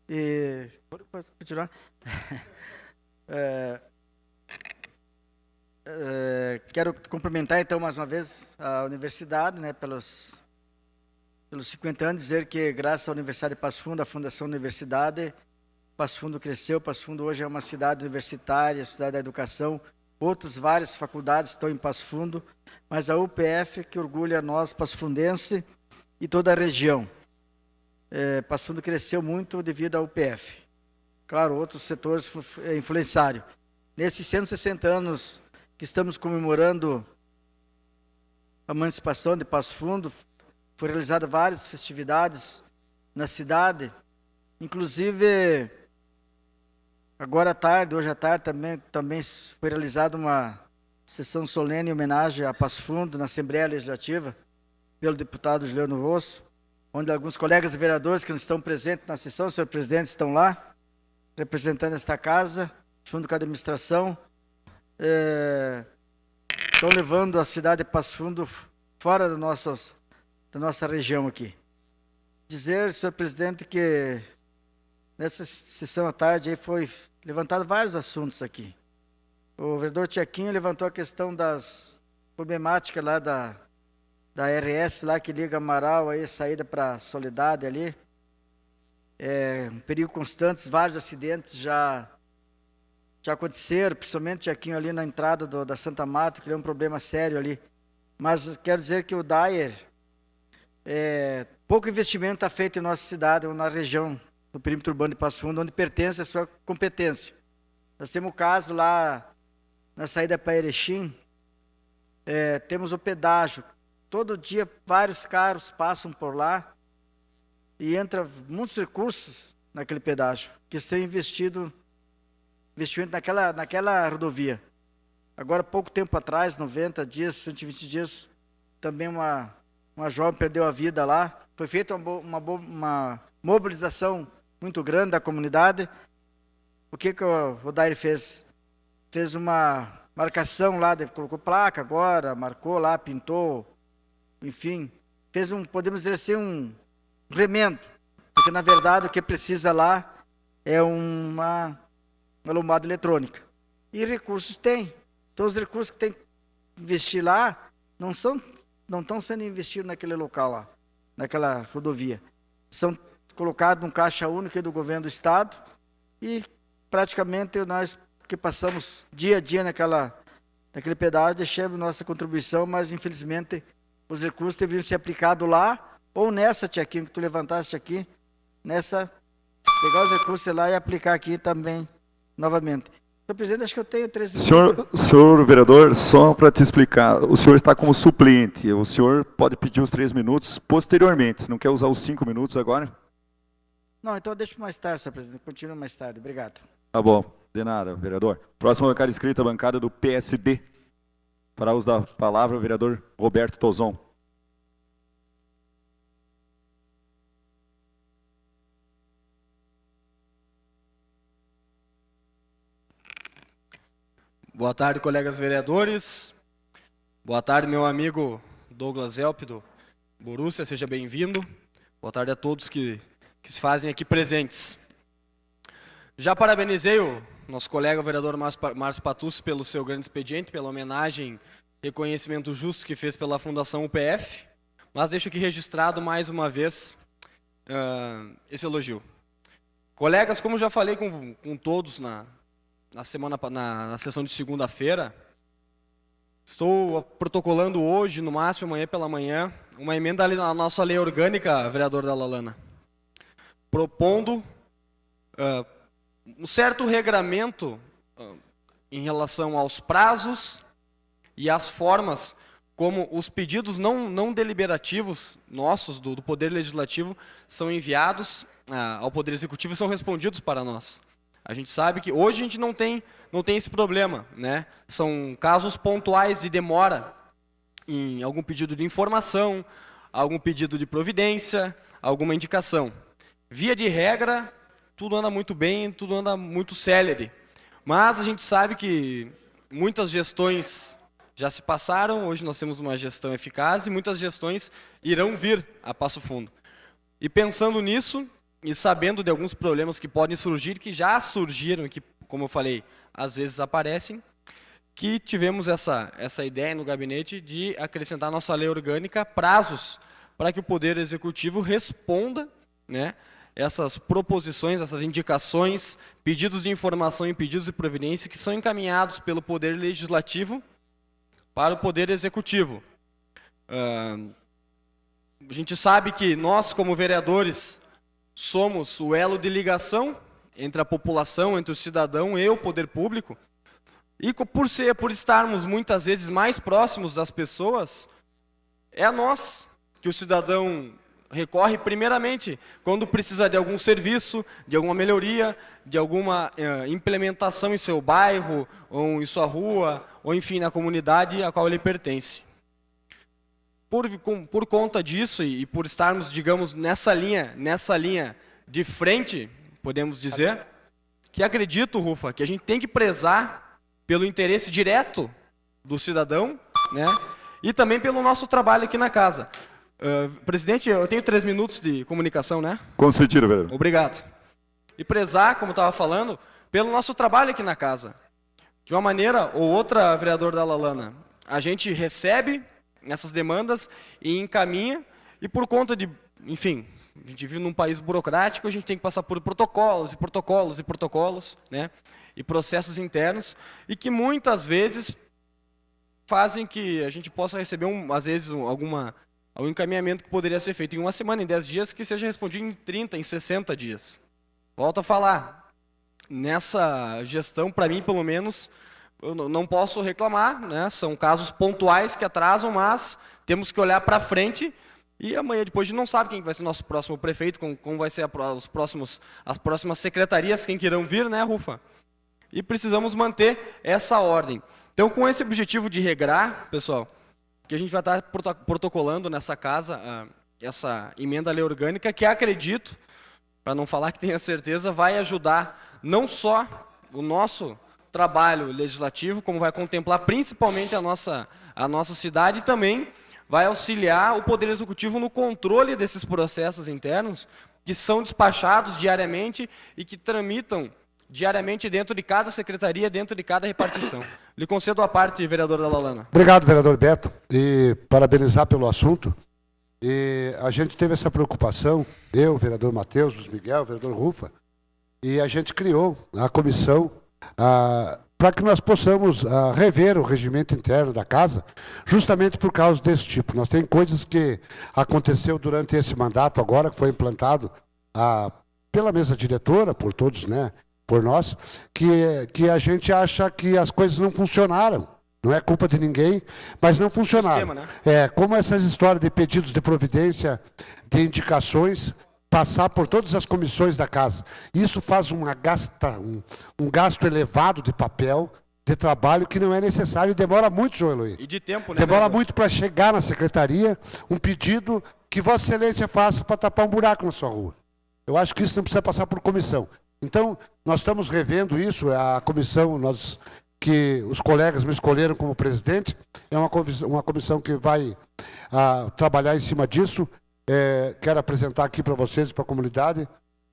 E pode continuar. Quero cumprimentar então mais uma vez a universidade, né, pelos 50 anos, dizer que graças à Universidade de Passo Fundo, à Fundação Universidade, Passo Fundo cresceu. Passo Fundo hoje é uma cidade universitária, cidade da educação. Outras várias faculdades estão em Passo Fundo, mas a UPF que orgulha nós, passofundense, e toda a região. Passo Fundo cresceu muito devido à UPF. Claro, outros setores influenciaram. Nesses 160 anos que estamos comemorando a emancipação de Passo Fundo, foram realizadas várias festividades na cidade, inclusive agora à tarde, hoje à tarde, também foi realizada uma sessão solene em homenagem a Passo Fundo na Assembleia Legislativa, pelo deputado Juliano Rosso, onde alguns colegas vereadores que não estão presentes na sessão, senhor presidente, estão lá, representando esta casa, junto com a administração, estão levando a cidade de Passo Fundo fora da nossa região aqui. Dizer, senhor presidente, que nessa sessão à tarde aí foi levantado vários assuntos aqui. O vereador Tiaquinho levantou a questão das problemáticas lá da RS, lá que liga Amaral, aí, saída para Soledade ali. Um perigo constante, vários acidentes já aconteceram, principalmente Tiaquinho ali na entrada da Santa Mata, que é um problema sério ali. Mas quero dizer que o DAER, pouco investimento está feito em nossa cidade ou na região, no perímetro urbano de Passo Fundo, onde pertence a sua competência. Nós temos o caso lá na saída para Erechim, temos o pedágio. Todo dia vários carros passam por lá e entra muitos recursos naquele pedágio, que serem investimento naquela rodovia. Agora, pouco tempo atrás, 90 dias, 120 dias, também uma jovem perdeu a vida lá. Foi feita uma mobilização muito grande da comunidade. O que o DAER fez? Fez uma marcação lá, colocou placa agora, marcou lá, pintou, enfim, fez podemos dizer assim, um remendo, porque na verdade o que precisa lá é uma lombada eletrônica. E recursos tem. Então os recursos que tem que investir lá não estão sendo investidos naquele local lá, naquela rodovia. São colocados num caixa único do governo do estado e praticamente nós que passamos dia a dia naquele pedágio, deixamos nossa contribuição, mas infelizmente os recursos deveriam ser aplicados lá, ou nessa, Tiaquinho, que tu levantaste aqui, pegar os recursos lá e aplicar aqui também, novamente. Senhor presidente, acho que eu tenho 3 minutos. Senhor vereador, só para te explicar, o senhor está como suplente, o senhor pode pedir os 3 minutos posteriormente, não quer usar os 5 minutos agora? Não, então eu deixo mais tarde, senhor presidente, continuo mais tarde, obrigado. Tá bom, de nada, vereador. Próxima bancada inscrita, bancada do PSD. Para uso da palavra, o vereador Roberto Tozon. Boa tarde, colegas vereadores. Boa tarde, meu amigo Douglas Elp, do Borussia, seja bem-vindo. Boa tarde a todos que se fazem aqui presentes. Já parabenizei o nosso colega o vereador Márcio Patussi pelo seu grande expediente, pela homenagem, reconhecimento justo que fez pela Fundação UPF, mas deixo aqui registrado mais uma vez esse elogio. Colegas, como já falei com todos na sessão de segunda-feira, estou protocolando hoje, no máximo amanhã pela manhã, uma emenda ali na nossa lei orgânica, vereador Dalla Lana, propondo um certo regramento em relação aos prazos e às formas como os pedidos não deliberativos nossos, do Poder Legislativo, são enviados ao Poder Executivo e são respondidos para nós. A gente sabe que hoje a gente não tem esse problema, né? São casos pontuais de demora em algum pedido de informação, algum pedido de providência, alguma indicação. Via de regra, tudo anda muito bem, tudo anda muito célere. Mas a gente sabe que muitas gestões já se passaram, hoje nós temos uma gestão eficaz e muitas gestões irão vir a Passo Fundo. E pensando nisso, e sabendo de alguns problemas que podem surgir, que já surgiram e que, como eu falei, às vezes aparecem, que tivemos essa ideia no gabinete de acrescentar à nossa lei orgânica prazos para que o Poder Executivo responda, né, essas proposições, essas indicações, pedidos de informação e pedidos de providência que são encaminhados pelo Poder Legislativo para o Poder Executivo. A gente sabe que nós, como vereadores, somos o elo de ligação entre a população, entre o cidadão e o poder público. E por estarmos muitas vezes mais próximos das pessoas, é a nós que o cidadão recorre primeiramente quando precisa de algum serviço, de alguma melhoria, de alguma implementação em seu bairro, ou em sua rua, ou enfim, na comunidade a qual ele pertence. Por conta disso e por estarmos, digamos, nessa linha de frente, podemos dizer, que acredito, Rufa, que a gente tem que prezar pelo interesse direto do cidadão, né, e também pelo nosso trabalho aqui na casa. Presidente, eu tenho 3 minutos de comunicação, né? Concedido, vereador. Obrigado. E prezar, como eu estava falando, pelo nosso trabalho aqui na casa. De uma maneira ou outra, vereador da Lalana, a gente recebe essas demandas e encaminha, e por conta de, enfim, a gente vive num país burocrático, a gente tem que passar por protocolos e protocolos e protocolos, né? E processos internos, e que muitas vezes fazem que a gente possa receber, às vezes, algum encaminhamento que poderia ser feito em 1 semana, em 10 dias, que seja respondido em 30, em 60 dias. Volto a falar, nessa gestão, para mim, pelo menos, eu não posso reclamar, né? São casos pontuais que atrasam, mas temos que olhar para frente, e amanhã depois a gente não sabe quem vai ser nosso próximo prefeito, como vai ser as próximas secretarias, quem que irão vir, né, Rufa? E precisamos manter essa ordem. Então, com esse objetivo de regrar, pessoal, que a gente vai estar protocolando nessa casa essa emenda à lei orgânica, que acredito, para não falar que tenha certeza, vai ajudar não só o nosso trabalho legislativo, como vai contemplar principalmente a nossa cidade, e também vai auxiliar o Poder Executivo no controle desses processos internos que são despachados diariamente e que tramitam diariamente dentro de cada secretaria, dentro de cada repartição. Lhe concedo a parte, vereador da Lalana. Obrigado, vereador Beto, e parabenizar pelo assunto. E a gente teve essa preocupação, eu, o vereador Matheus, Luiz Miguel, o vereador Rufa, e a gente criou a comissão para que nós possamos rever o regimento interno da casa, justamente por causa desse tipo. Nós temos coisas que aconteceu durante esse mandato agora, que foi implantado pela mesa diretora, por todos, né, por nós, que a gente acha que as coisas não funcionaram. Não é culpa de ninguém, mas não funcionaram. Sistema, né? Como essas histórias de pedidos de providência, de indicações, passar por todas as comissões da casa. Isso faz um gasto elevado de papel, de trabalho, que não é necessário e demora muito, João Eloy. E de tempo, né? Demora vereador? muito para chegar na secretaria um pedido que Vossa Excelência faça para tapar um buraco na sua rua. Eu acho que isso não precisa passar por comissão. Então, nós estamos revendo isso, a comissão que os colegas me escolheram como presidente, é uma comissão que vai trabalhar em cima disso. Quero apresentar aqui para vocês e para a comunidade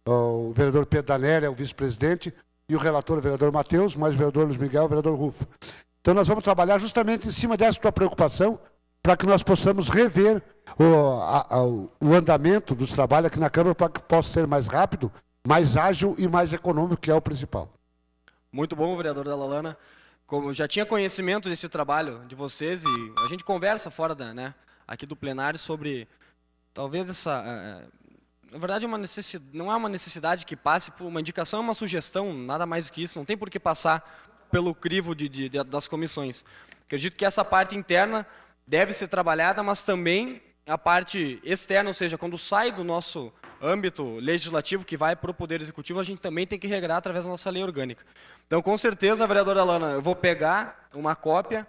o vereador Pedro Danelli, o vice-presidente, e o relator, o vereador Matheus, mais o vereador Luiz Miguel, o vereador Rufo. Então, nós vamos trabalhar justamente em cima dessa tua preocupação, para que nós possamos rever o andamento dos trabalhos aqui na Câmara, para que possa ser mais rápido, mais ágil e mais econômico, que é o principal. Muito bom, vereador da Lalana. Como eu já tinha conhecimento desse trabalho de vocês, e a gente conversa fora aqui do plenário sobre talvez na verdade, não é uma necessidade que passe por uma indicação, é uma sugestão, nada mais do que isso, não tem por que passar pelo crivo das comissões. Acredito que essa parte interna deve ser trabalhada, mas também a parte externa, ou seja, quando sai do nosso âmbito legislativo, que vai para o Poder Executivo, a gente também tem que regrar através da nossa lei orgânica. Então, com certeza, vereadora Alana, eu vou pegar uma cópia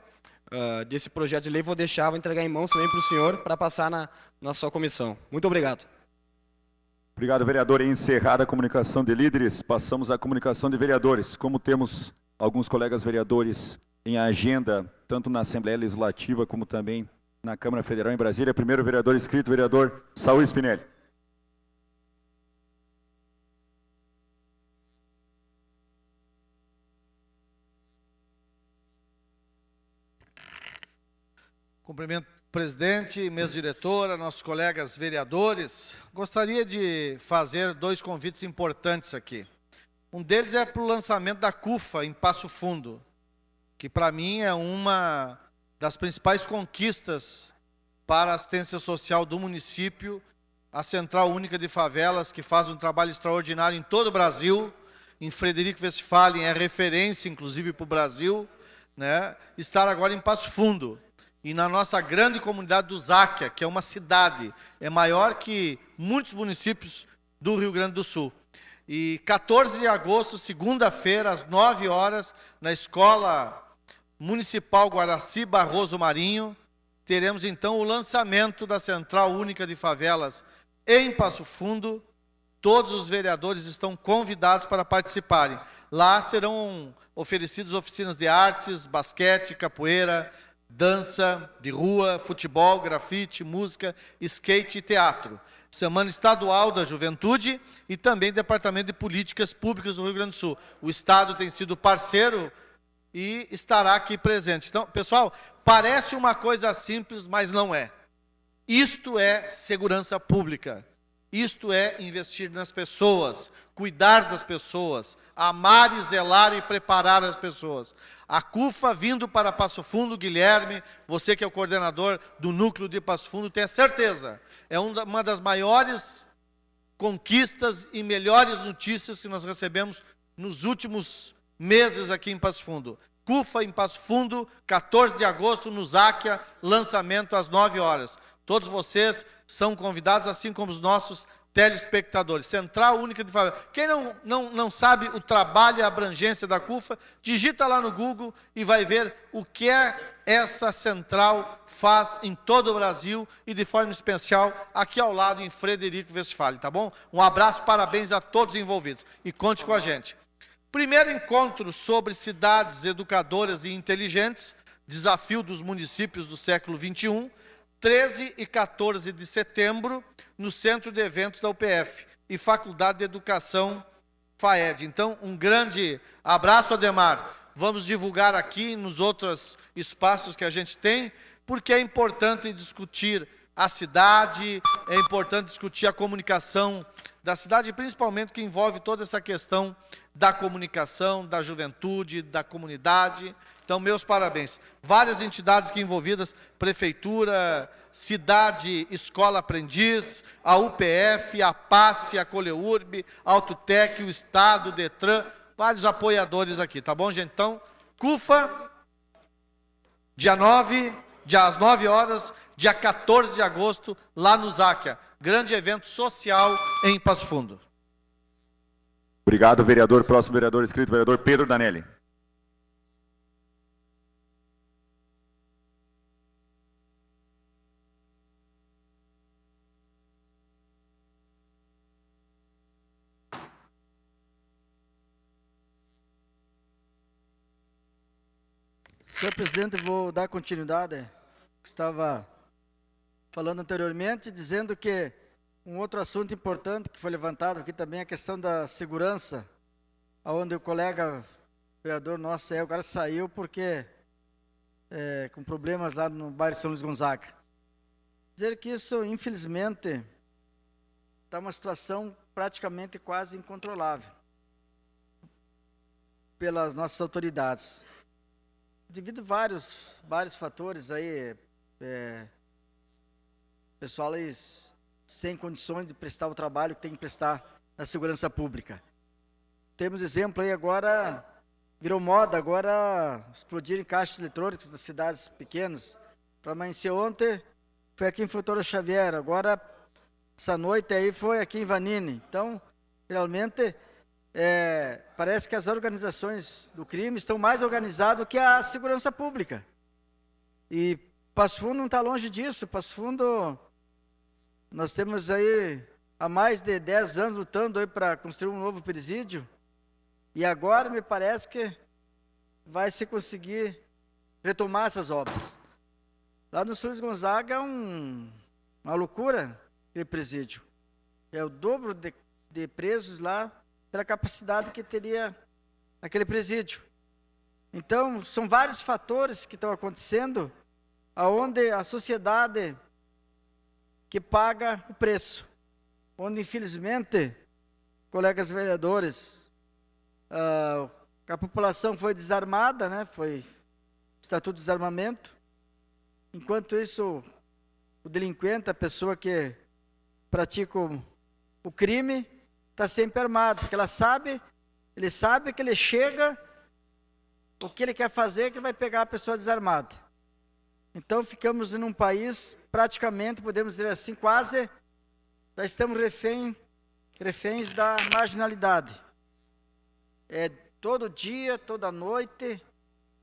desse projeto de lei, vou entregar em mãos também para o senhor, para passar na sua comissão. Muito obrigado. Obrigado, vereador. Encerrada a comunicação de líderes, passamos à comunicação de vereadores. Como temos alguns colegas vereadores em agenda, tanto na Assembleia Legislativa como também na Câmara Federal em Brasília, primeiro vereador inscrito, vereador Saúl Spinelli. Cumprimento o presidente, mesa diretora, nossos colegas vereadores. Gostaria de fazer 2 convites importantes aqui. Um deles é para o lançamento da CUFA em Passo Fundo, que para mim é uma das principais conquistas para a assistência social do município, a Central Única de Favelas, que faz um trabalho extraordinário em todo o Brasil, em Frederico Westphalen, é referência, inclusive, para o Brasil, né? Estar agora em Passo Fundo. E na nossa grande comunidade do Záquia, que é uma cidade, é maior que muitos municípios do Rio Grande do Sul. E 14 de agosto, segunda-feira, às 9 horas, na Escola Municipal Guaraci Barroso Marinho, teremos então o lançamento da Central Única de Favelas em Passo Fundo. Todos os vereadores estão convidados para participarem. Lá serão oferecidas oficinas de artes, basquete, capoeira, dança de rua, futebol, grafite, música, skate e teatro. Semana Estadual da Juventude e também Departamento de Políticas Públicas do Rio Grande do Sul. O Estado tem sido parceiro e estará aqui presente. Então, pessoal, parece uma coisa simples, mas não é. Isto é segurança pública. Isto é investir nas pessoas, cuidar das pessoas, amar e zelar e preparar as pessoas. A CUFA vindo para Passo Fundo, Guilherme, você que é o coordenador do núcleo de Passo Fundo, tenha certeza, é uma das maiores conquistas e melhores notícias que nós recebemos nos últimos meses aqui em Passo Fundo. CUFA em Passo Fundo, 14 de agosto, no Záquia, lançamento às 9 horas. Todos vocês são convidados, assim como os nossos telespectadores. Central Única de Favelas. Quem não sabe o trabalho e a abrangência da CUFA, digita lá no Google e vai ver o que essa central faz em todo o Brasil e de forma especial aqui ao lado em Frederico Westphalen, tá bom? Um abraço, parabéns a todos envolvidos e conte com a gente. Primeiro encontro sobre cidades educadoras e inteligentes, desafio dos municípios do século XXI, 13 e 14 de setembro, no Centro de Eventos da UPF e Faculdade de Educação FAED. Então, um grande abraço, Ademar. Vamos divulgar aqui nos outros espaços que a gente tem, porque é importante discutir a cidade, é importante discutir a comunicação da cidade, principalmente que envolve toda essa questão da comunicação, da juventude, da comunidade. Então, meus parabéns. Várias entidades aqui envolvidas, Prefeitura, Cidade, Escola Aprendiz, a UPF, a PASSE, a Coleurb, a Autotec, o Estado, o Detran, vários apoiadores aqui, tá bom, gente? Então, CUFA, dia 9, às 9 horas, dia 14 de agosto, lá no Záquia. Grande evento social em Passo Fundo. Obrigado, vereador. Próximo vereador inscrito, vereador Pedro Danelli. Senhor presidente, vou dar continuidade. Estava falando anteriormente, dizendo que um outro assunto importante que foi levantado aqui também é a questão da segurança, onde o colega vereador nosso agora saiu porque com problemas lá no bairro São Luís Gonzaga. Dizer que isso, infelizmente, está uma situação praticamente quase incontrolável pelas nossas autoridades. Devido a vários fatores aí, pessoal aí sem condições de prestar o trabalho que tem que prestar na segurança pública. Temos exemplo aí agora, virou moda agora explodirem caixas eletrônicas das cidades pequenas. Para amanhecer ontem, foi aqui em Frutora Xavier, agora essa noite aí foi aqui em Vanini. Então, realmente, parece que as organizações do crime estão mais organizadas que a segurança pública. E Passo Fundo não está longe disso. Passo Fundo, nós temos aí há mais de 10 anos lutando aí para construir um novo presídio. E agora me parece que vai se conseguir retomar essas obras. Lá no São Luís Gonzaga é uma loucura aquele presídio. É o dobro de presos lá pela capacidade que teria aquele presídio. Então, são vários fatores que estão acontecendo aonde a sociedade que paga o preço, onde infelizmente, colegas vereadores, a população foi desarmada, né? Foi Estatuto de Desarmamento. Enquanto isso, o delinquente, a pessoa que pratica o crime, está sempre armado, porque ele sabe que ele chega, o que ele quer fazer, que ele vai pegar a pessoa desarmada. Então, ficamos em um país, praticamente, podemos dizer assim, quase, já estamos reféns da marginalidade. Todo dia, toda noite,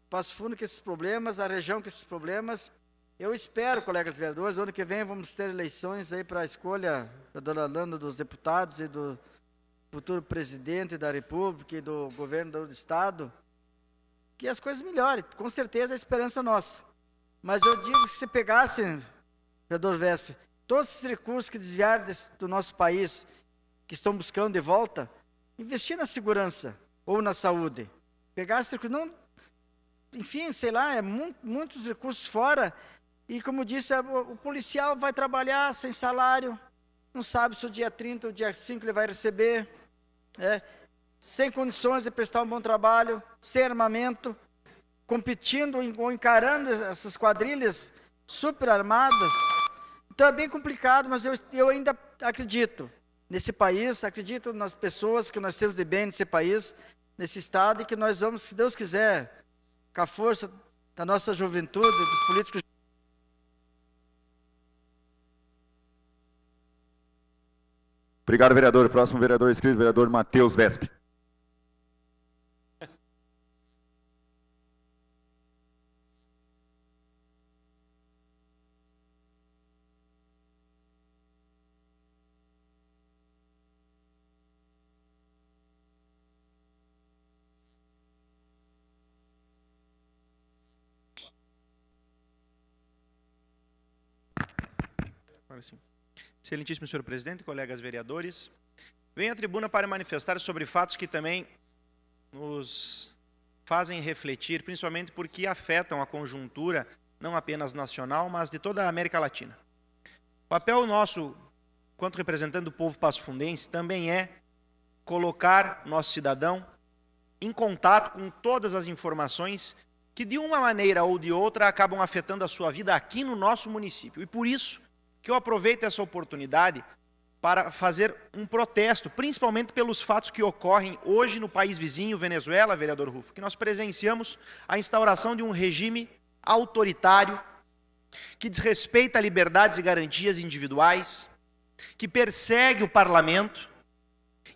Passo Fundo com esses problemas, a região com esses problemas. Eu espero, colegas vereadores, ano que vem vamos ter eleições aí para a escolha da dona Lana, dos deputados e do futuro presidente da República e do governo do Estado, que as coisas melhorem. Com certeza, a esperança é nossa. Mas eu digo que se pegassem, vereador Vespe, todos esses recursos que desviaram do nosso país, que estão buscando de volta, investir na segurança ou na saúde. Pegar esses recursos, não, enfim, sei lá, muitos recursos fora. E como disse, o policial vai trabalhar sem salário, não sabe se o dia 30 ou o dia 5 ele vai receber, sem condições de prestar um bom trabalho, sem armamento, competindo ou encarando essas quadrilhas super armadas. Então é bem complicado, mas eu ainda acredito nesse país, acredito nas pessoas que nós temos de bem nesse país, nesse estado, e que nós vamos, se Deus quiser, com a força da nossa juventude, dos políticos. Obrigado, vereador. Próximo vereador inscrito, vereador Matheus Vespe. Agora sim. Excelentíssimo senhor presidente, colegas vereadores, venho à tribuna para manifestar sobre fatos que também nos fazem refletir, principalmente porque afetam a conjuntura, não apenas nacional, mas de toda a América Latina. O papel nosso, quanto representante do povo passofundense, também é colocar nosso cidadão em contato com todas as informações que, de uma maneira ou de outra, acabam afetando a sua vida aqui no nosso município. E por isso que eu aproveito essa oportunidade para fazer um protesto, principalmente pelos fatos que ocorrem hoje no país vizinho, Venezuela, vereador Rufo, que nós presenciamos a instauração de um regime autoritário, que desrespeita liberdades e garantias individuais, que persegue o parlamento.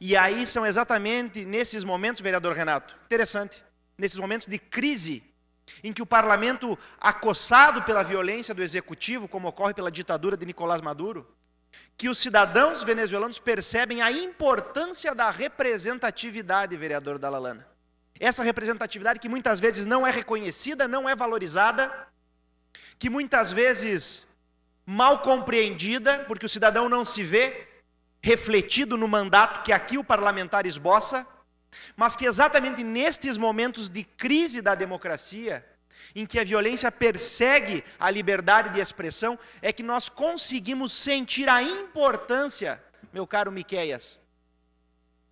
E aí são exatamente nesses momentos, vereador Renato, interessante, nesses momentos de crise, em que o parlamento, acossado pela violência do executivo, como ocorre pela ditadura de Nicolás Maduro, que os cidadãos venezuelanos percebem a importância da representatividade, vereador Dalla Lana. Essa representatividade que muitas vezes não é reconhecida, não é valorizada, que muitas vezes mal compreendida, porque o cidadão não se vê refletido no mandato que aqui o parlamentar esboça, mas que exatamente nestes momentos de crise da democracia, em que a violência persegue a liberdade de expressão, é que nós conseguimos sentir a importância, meu caro Miqueias,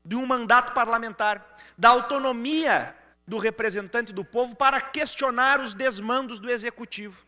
de um mandato parlamentar, da autonomia do representante do povo para questionar os desmandos do executivo.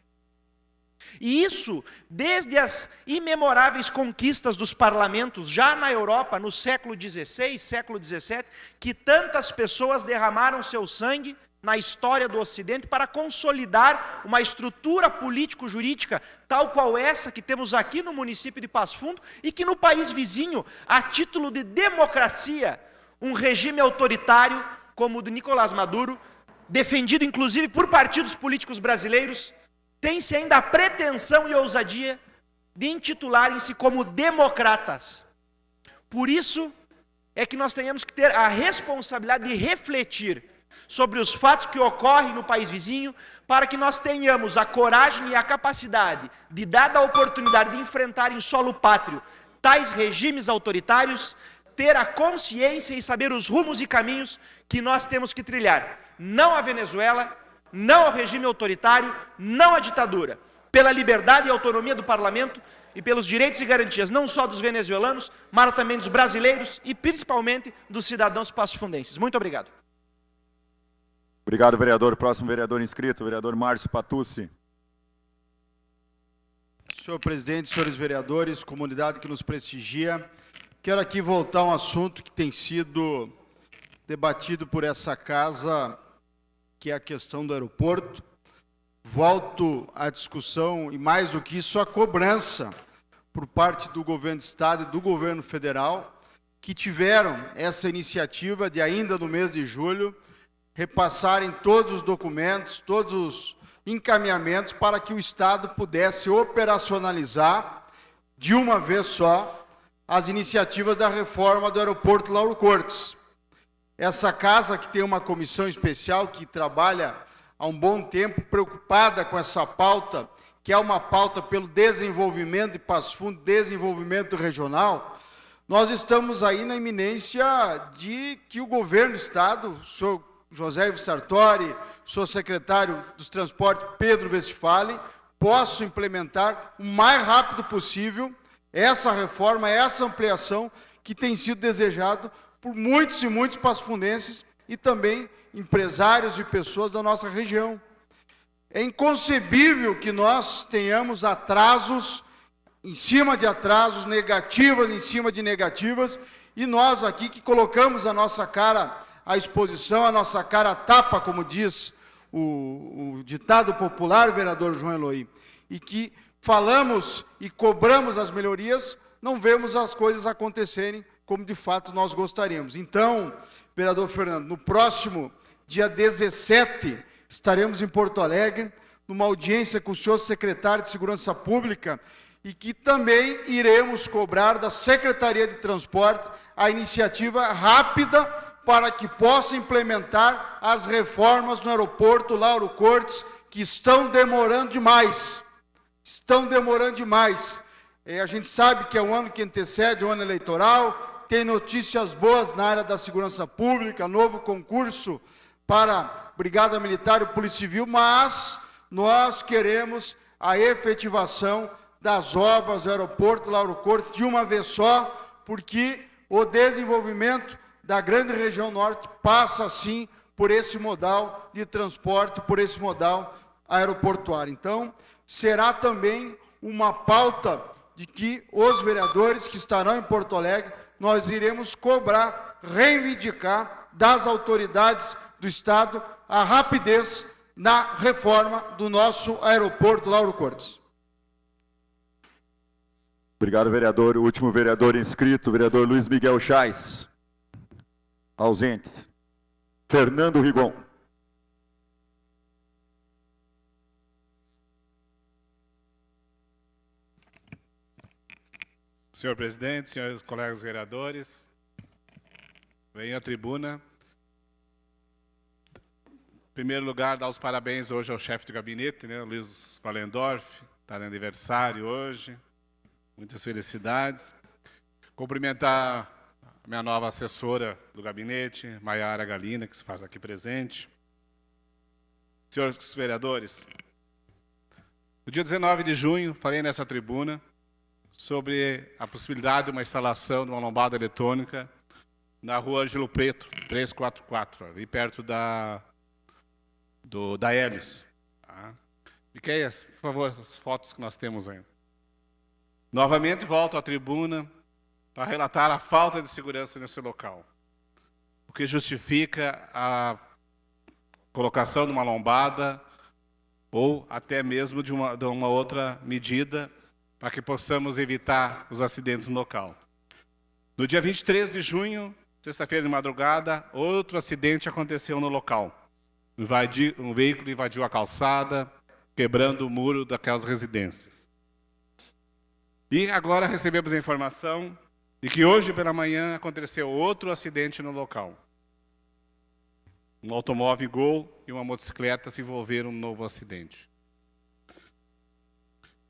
E isso, desde as imemoráveis conquistas dos parlamentos, já na Europa, no século XVI, século XVII, que tantas pessoas derramaram seu sangue na história do Ocidente para consolidar uma estrutura político-jurídica tal qual essa que temos aqui no município de Passo Fundo e que no país vizinho, a título de democracia, um regime autoritário como o de Nicolás Maduro, defendido inclusive por partidos políticos brasileiros, tem-se ainda a pretensão e ousadia de intitularem-se como democratas. Por isso é que nós tenhamos que ter a responsabilidade de refletir sobre os fatos que ocorrem no país vizinho, para que nós tenhamos a coragem e a capacidade de, dada a oportunidade de enfrentar em solo pátrio tais regimes autoritários, ter a consciência e saber os rumos e caminhos que nós temos que trilhar. Não a Venezuela, não ao regime autoritário, não à ditadura. pela liberdade e autonomia do parlamento e pelos direitos e garantias, não só dos venezuelanos, mas também dos brasileiros e principalmente dos cidadãos passo-fundenses. Muito obrigado. Obrigado, vereador. Próximo vereador inscrito, vereador Márcio Patucci. Senhor presidente, senhores vereadores, comunidade que nos prestigia, quero aqui voltar a um assunto que tem sido debatido por essa casa, que é a questão do aeroporto. Volto à discussão e, mais do que isso, a cobrança por parte do governo do Estado e do governo federal, que tiveram essa iniciativa de, ainda no mês de julho, repassarem todos os documentos, todos os encaminhamentos para que o Estado pudesse operacionalizar de uma vez só as iniciativas da reforma do aeroporto Lauro Cortes. Essa casa que tem uma comissão especial que trabalha há um bom tempo preocupada com essa pauta, que é uma pauta pelo desenvolvimento de Passo Fundo, desenvolvimento regional, nós estamos aí na iminência de que o governo do Estado, o senhor José Ivo Sartori, sou secretário dos Transportes, Pedro Westphalen, posso implementar o mais rápido possível essa reforma, essa ampliação que tem sido desejado por muitos e muitos passo-fundenses e também empresários e pessoas da nossa região. É inconcebível que nós tenhamos atrasos em cima de atrasos, negativas em cima de negativas, e nós aqui que colocamos a nossa cara à exposição, a nossa cara tapa, como diz o ditado popular, vereador João Eloy, e que falamos e cobramos as melhorias, não vemos as coisas acontecerem como de fato nós gostaríamos. Então, vereador Fernando, no próximo dia 17, estaremos em Porto Alegre, numa audiência com o senhor secretário de Segurança Pública, e que também iremos cobrar da Secretaria de Transporte a iniciativa rápida para que possa implementar as reformas no aeroporto Lauro Cortes, que estão demorando demais. Estão demorando demais. A gente sabe que é um ano que antecede o ano eleitoral, tem notícias boas na área da segurança pública, novo concurso para Brigada Militar e Polícia Civil, mas nós queremos a efetivação das obras do aeroporto Lauro Cortes de uma vez só, porque o desenvolvimento da grande região norte passa, sim, por esse modal de transporte, por esse modal aeroportuário. Então, será também uma pauta de que os vereadores que estarão em Porto Alegre, nós iremos cobrar, reivindicar das autoridades do Estado a rapidez na reforma do nosso aeroporto Lauro Cortes. Obrigado, vereador. O último vereador inscrito, vereador Luiz Miguel Chais. Ausente. Fernando Rigon. Senhor presidente, senhores colegas vereadores, venho à tribuna. Em primeiro lugar, dar os parabéns hoje ao chefe de gabinete, né, Luiz Valendorf, está de aniversário hoje. Muitas felicidades. Cumprimentar a minha nova assessora do gabinete, Maiara Galina, que se faz aqui presente. Senhores vereadores, no dia 19 de junho, falei nessa tribuna sobre a possibilidade de uma instalação de uma lombada eletrônica na rua Ângelo Preto, 344, ali perto da Hélios. Tá? Miqueias, por favor, as fotos que nós temos aí. Novamente volto à tribuna para relatar a falta de segurança nesse local, o que justifica a colocação de uma lombada ou até mesmo de uma outra medida para que possamos evitar os acidentes no local. No dia 23 de junho, sexta-feira de madrugada, outro acidente aconteceu no local. Um veículo invadiu a calçada, quebrando o muro daquelas residências. E agora recebemos a informação de que hoje pela manhã aconteceu outro acidente no local. Um automóvel Gol e uma motocicleta se envolveram num novo acidente.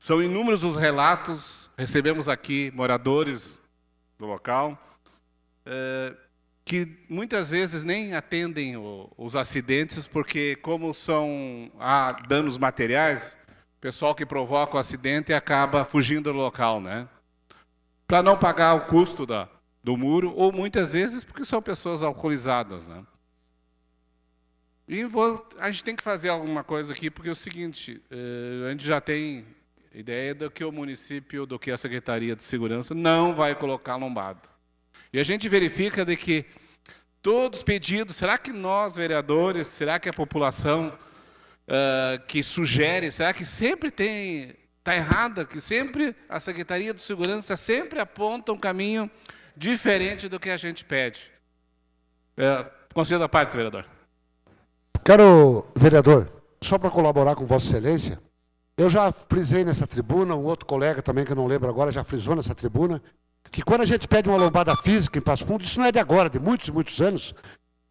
São inúmeros os relatos, recebemos aqui moradores do local, que muitas vezes nem atendem os acidentes, porque como há danos materiais, pessoal que provoca o acidente acaba fugindo do local, né? Para não pagar o custo do muro, ou muitas vezes porque são pessoas alcoolizadas, né? E a gente tem que fazer alguma coisa aqui, porque é o seguinte, a gente já tem ideia do que o município, do que a Secretaria de Segurança não vai colocar lombada. E a gente verifica de que todos os pedidos, será que nós, vereadores, será que a população que sugere, será que sempre está errada, que sempre a Secretaria de Segurança sempre aponta um caminho diferente do que a gente pede? Conselho da parte, vereador. Quero, vereador, só para colaborar com Vossa Excelência, eu já frisei nessa tribuna, um outro colega também, que eu não lembro agora, já frisou nessa tribuna, que quando a gente pede uma lombada física em Passo Fundo, isso não é de agora, de muitos e muitos anos,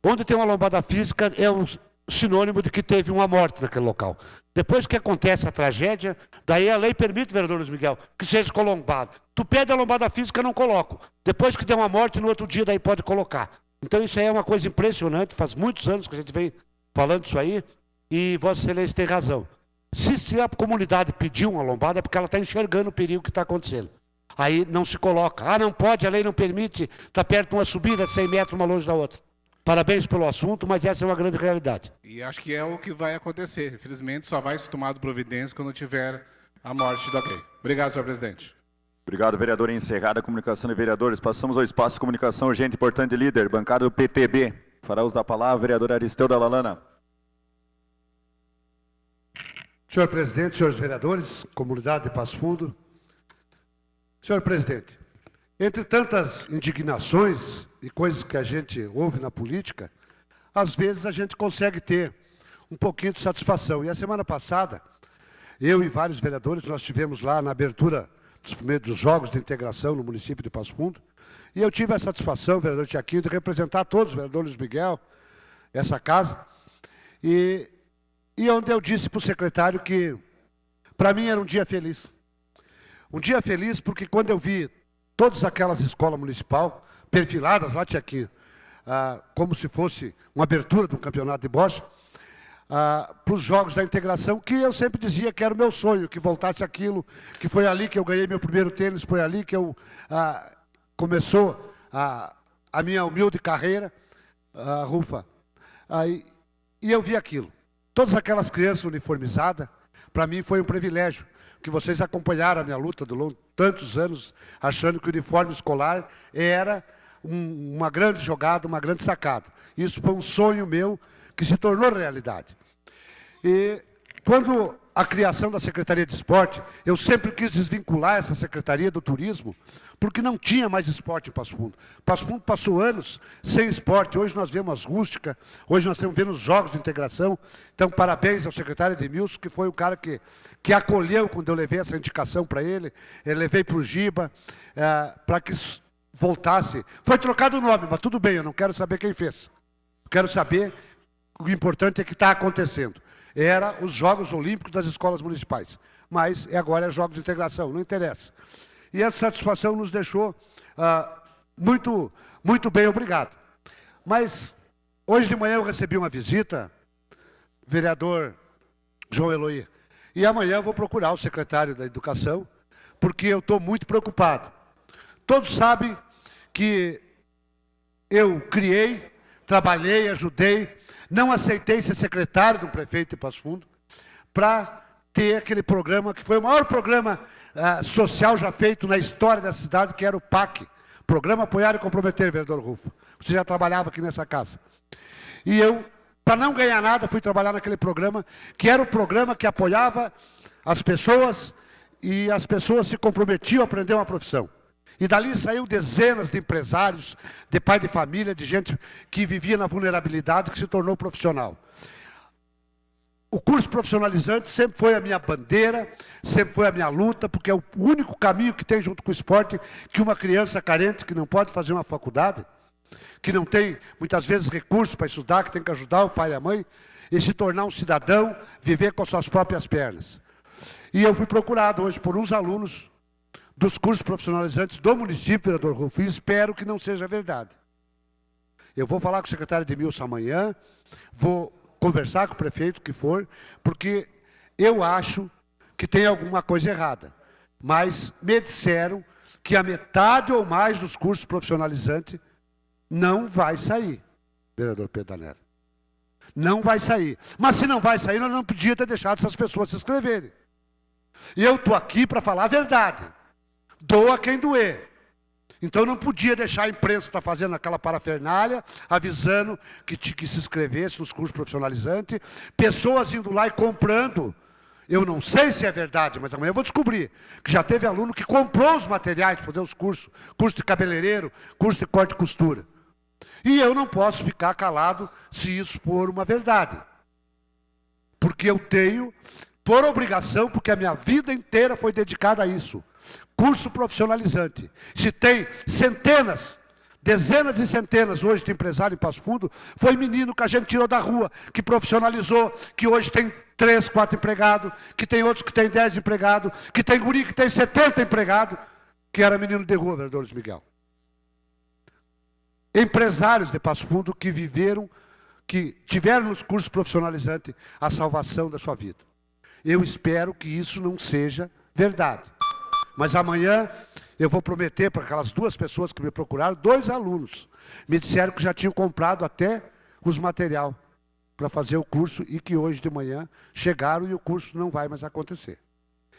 onde tem uma lombada física é um sinônimo de que teve uma morte naquele local. Depois que acontece a tragédia, daí a lei permite, vereador Luiz Miguel, que seja com lombada. Tu pede a lombada física, não coloco. Depois que deu uma morte, no outro dia, daí pode colocar. Então isso aí é uma coisa impressionante, faz muitos anos que a gente vem falando isso aí, e Vossa Excelência tem razão. Se a comunidade pediu uma lombada, é porque ela está enxergando o perigo que está acontecendo. Aí não se coloca. Ah, não pode, a lei não permite, está perto de uma subida, 100 metros uma longe da outra. Parabéns pelo assunto, mas essa é uma grande realidade. E acho que é o que vai acontecer. Infelizmente, só vai ser tomado providência quando tiver a morte de alguém. Obrigado, senhor presidente. Obrigado, vereador. Encerrada a comunicação de vereadores. Passamos ao espaço de comunicação urgente, importante líder, bancada do PTB. Fará uso da palavra, vereador Aristeu da Lalana. Senhor presidente, senhores vereadores, comunidade de Passo Fundo. Senhor presidente, entre tantas indignações e coisas que a gente ouve na política, às vezes a gente consegue ter um pouquinho de satisfação. E a semana passada, eu e vários vereadores, nós estivemos lá na abertura dos Jogos de Integração no município de Passo Fundo, e eu tive a satisfação, vereador Tiaquinho, de representar todos, vereador Luiz Miguel, essa casa, e onde eu disse para o secretário que, para mim, era um dia feliz. Um dia feliz porque quando eu vi todas aquelas escolas municipais perfiladas lá, Tiaquinho, como se fosse uma abertura de um campeonato de bocha, para os Jogos da Integração, que eu sempre dizia que era o meu sonho, que voltasse aquilo, que foi ali que eu ganhei meu primeiro tênis, foi ali que eu começou a minha humilde carreira, Rufa. E eu vi aquilo. Todas aquelas crianças uniformizadas, para mim foi um privilégio, que vocês acompanharam a minha luta durante tantos anos, achando que o uniforme escolar era uma grande jogada, uma grande sacada. Isso foi um sonho meu que se tornou realidade. E quando a criação da Secretaria de Esporte, eu sempre quis desvincular essa Secretaria do Turismo, porque não tinha mais esporte em Passo Fundo. Passo Fundo passou anos sem esporte. Hoje nós vemos as rústicas, hoje nós estamos vendo os Jogos de Integração. Então, parabéns ao secretário Edmilson, que foi o cara que acolheu quando eu levei essa indicação para ele. Eu levei para o Giba, para que voltasse. Foi trocado o nome, mas tudo bem, eu não quero saber quem fez. Quero saber, o importante é que está acontecendo. Era os Jogos Olímpicos das escolas municipais. Mas agora é Jogos de Integração, não interessa. E essa satisfação nos deixou muito, muito bem, obrigado. Mas hoje de manhã eu recebi uma visita, vereador João Eloy, e amanhã eu vou procurar o secretário da Educação, porque eu estou muito preocupado. Todos sabem que eu criei, trabalhei, ajudei, não aceitei ser secretário do prefeito de Passo Fundo, para ter aquele programa que foi o maior programa social já feito na história da cidade, que era o PAC, Programa Apoiar e Comprometer, vereador Rufo. Você já trabalhava aqui nessa casa. E eu, para não ganhar nada, fui trabalhar naquele programa, que era o programa que apoiava as pessoas, e as pessoas se comprometiam a aprender uma profissão. E dali saiu dezenas de empresários, de pai de família, de gente que vivia na vulnerabilidade, que se tornou profissional. O curso profissionalizante sempre foi a minha bandeira, sempre foi a minha luta, porque é o único caminho que tem junto com o esporte, que uma criança carente, que não pode fazer uma faculdade, que não tem, muitas vezes, recursos para estudar, que tem que ajudar o pai e a mãe, e se tornar um cidadão, viver com as suas próprias pernas. E eu fui procurado hoje por uns alunos dos cursos profissionalizantes do município, vereador Rufo, e espero que não seja verdade. Eu vou falar com o secretário Edmilson amanhã, vou conversar com o prefeito, que for, porque eu acho que tem alguma coisa errada. Mas me disseram que a metade ou mais dos cursos profissionalizantes não vai sair, vereador Pedro Danero. Não vai sair. Mas se não vai sair, nós não podíamos ter deixado essas pessoas se inscreverem. E eu estou aqui para falar a verdade. Doa quem doer. Então não podia deixar a imprensa estar fazendo aquela parafernália, avisando que se inscrevesse nos cursos profissionalizantes, pessoas indo lá e comprando. Eu não sei se é verdade, mas amanhã eu vou descobrir que já teve aluno que comprou os materiais para fazer os cursos, curso de cabeleireiro, curso de corte e costura. E eu não posso ficar calado se isso for uma verdade. Porque eu tenho, por obrigação, porque a minha vida inteira foi dedicada a isso. Curso profissionalizante. Se tem centenas, dezenas e centenas hoje de empresário em Passo Fundo, foi menino que a gente tirou da rua, que profissionalizou, que hoje tem 3, 4 empregados, que tem outros que tem 10 empregados, que tem guri que tem 70 empregados, que era menino de rua, vereador Luiz Miguel. Empresários de Passo Fundo que viveram, que tiveram nos cursos profissionalizantes a salvação da sua vida. Eu espero que isso não seja verdade. Mas amanhã eu vou prometer para aquelas 2 pessoas que me procuraram, 2 alunos, me disseram que já tinham comprado até os material para fazer o curso e que hoje de manhã chegaram e o curso não vai mais acontecer.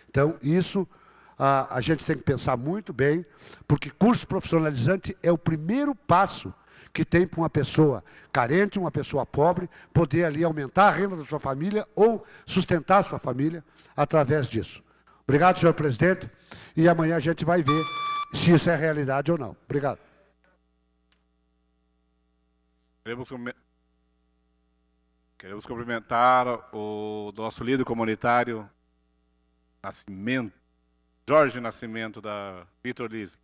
Então, isso a gente tem que pensar muito bem, porque curso profissionalizante é o primeiro passo que tem para uma pessoa carente, uma pessoa pobre, poder ali aumentar a renda da sua família ou sustentar a sua família através disso. Obrigado, senhor presidente, e amanhã a gente vai ver se isso é realidade ou não. Obrigado. Queremos cumprimentar o nosso líder comunitário, Jorge Nascimento, da Vitor Liz.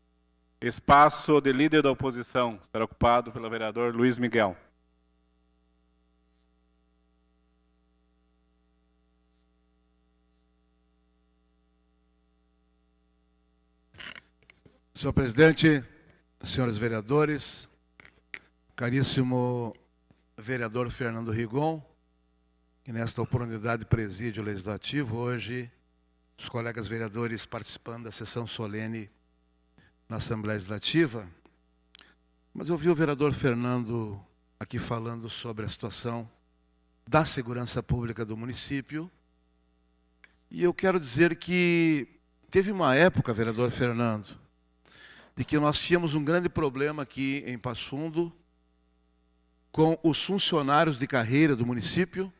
Espaço de líder da oposição será ocupado pelo vereador Luiz Miguel. Senhor presidente, senhores vereadores, caríssimo vereador Fernando Rigon, que nesta oportunidade preside o Legislativo, hoje os colegas vereadores participando da sessão solene na Assembleia Legislativa, mas eu vi o vereador Fernando aqui falando sobre a situação da segurança pública do município, e eu quero dizer que teve uma época, vereador Fernando, de que nós tínhamos um grande problema aqui em Passo Fundo com os funcionários de carreira do município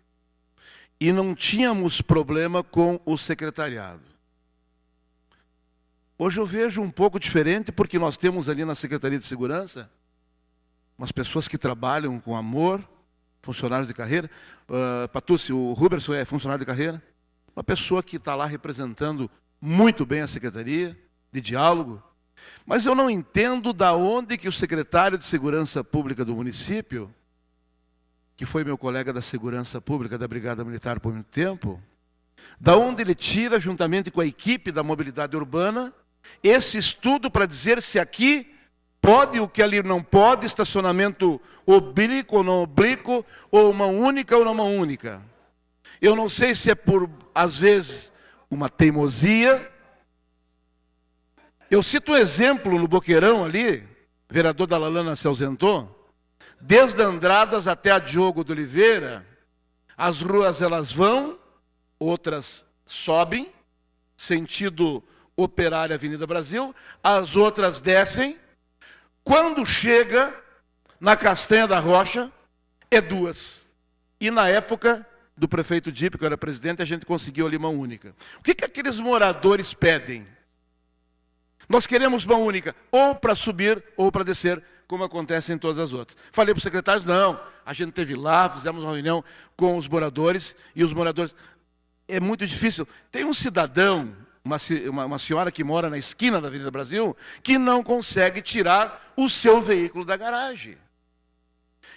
e não tínhamos problema com o secretariado. Hoje eu vejo um pouco diferente, porque nós temos ali na Secretaria de Segurança umas pessoas que trabalham com amor, funcionários de carreira. Patucci, o Ruberson é funcionário de carreira. Uma pessoa que está lá representando muito bem a Secretaria de Diálogo. Mas eu não entendo da onde que o secretário de Segurança Pública do município, que foi meu colega da Segurança Pública da Brigada Militar por muito tempo, da onde ele tira, juntamente com a equipe da mobilidade urbana, esse estudo para dizer se aqui pode, o que ali não pode, estacionamento oblíquo ou não oblíquo, ou mão única ou não mão única. Eu não sei se é por, às vezes, uma teimosia. Eu cito um exemplo no Boqueirão ali, o vereador da Lalana se ausentou, desde Andradas até a Diogo de Oliveira, as ruas elas vão, outras sobem, sentido Operária Avenida Brasil, as outras descem. Quando chega na Castanha da Rocha, é 2. E na época do prefeito Dipe, que eu era presidente, a gente conseguiu ali mão única. O que que aqueles moradores pedem? Nós queremos mão única, ou para subir ou para descer, como acontece em todas as outras. Falei para os secretários, não, a gente teve lá, fizemos uma reunião com os moradores, e os moradores... É muito difícil. Tem um cidadão, uma senhora que mora na esquina da Avenida Brasil, que não consegue tirar o seu veículo da garagem.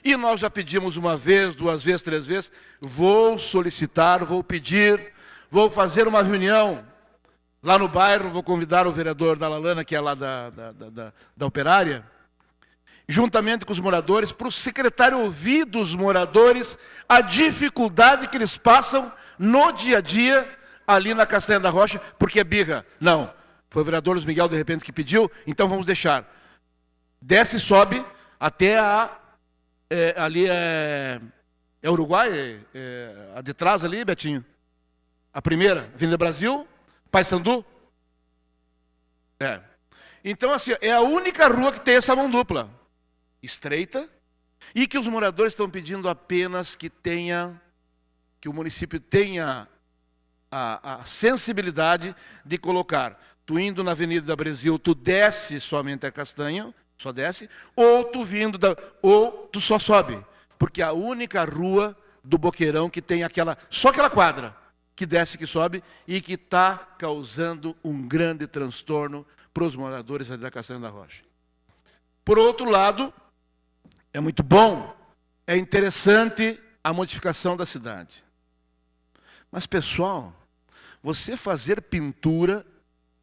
E nós já pedimos 1 vez, 2 vezes, 3 vezes, vou solicitar, vou pedir, vou fazer uma reunião lá no bairro, vou convidar o vereador da Lalana, que é lá da Operária, juntamente com os moradores, para o secretário ouvir dos moradores a dificuldade que eles passam no dia a dia ali na Castanha da Rocha, porque é birra. Não, foi o vereador Luiz Miguel, de repente, que pediu, então vamos deixar. Desce e sobe até ali é Uruguai, a de trás ali, Betinho? A primeira, Avenida Brasil, Paissandu? Então, assim, é a única rua que tem essa mão dupla. Estreita, e que os moradores estão pedindo apenas que o município tenha a sensibilidade de colocar. Tu indo na Avenida Brasil, tu desce somente a Castanho, só desce, ou tu só sobe, porque é a única rua do Boqueirão que tem só aquela quadra, que desce, que sobe, e que está causando um grande transtorno para os moradores ali da Castanha da Rocha. Por outro lado, é muito bom, é interessante a modificação da cidade. Mas, pessoal, você fazer pintura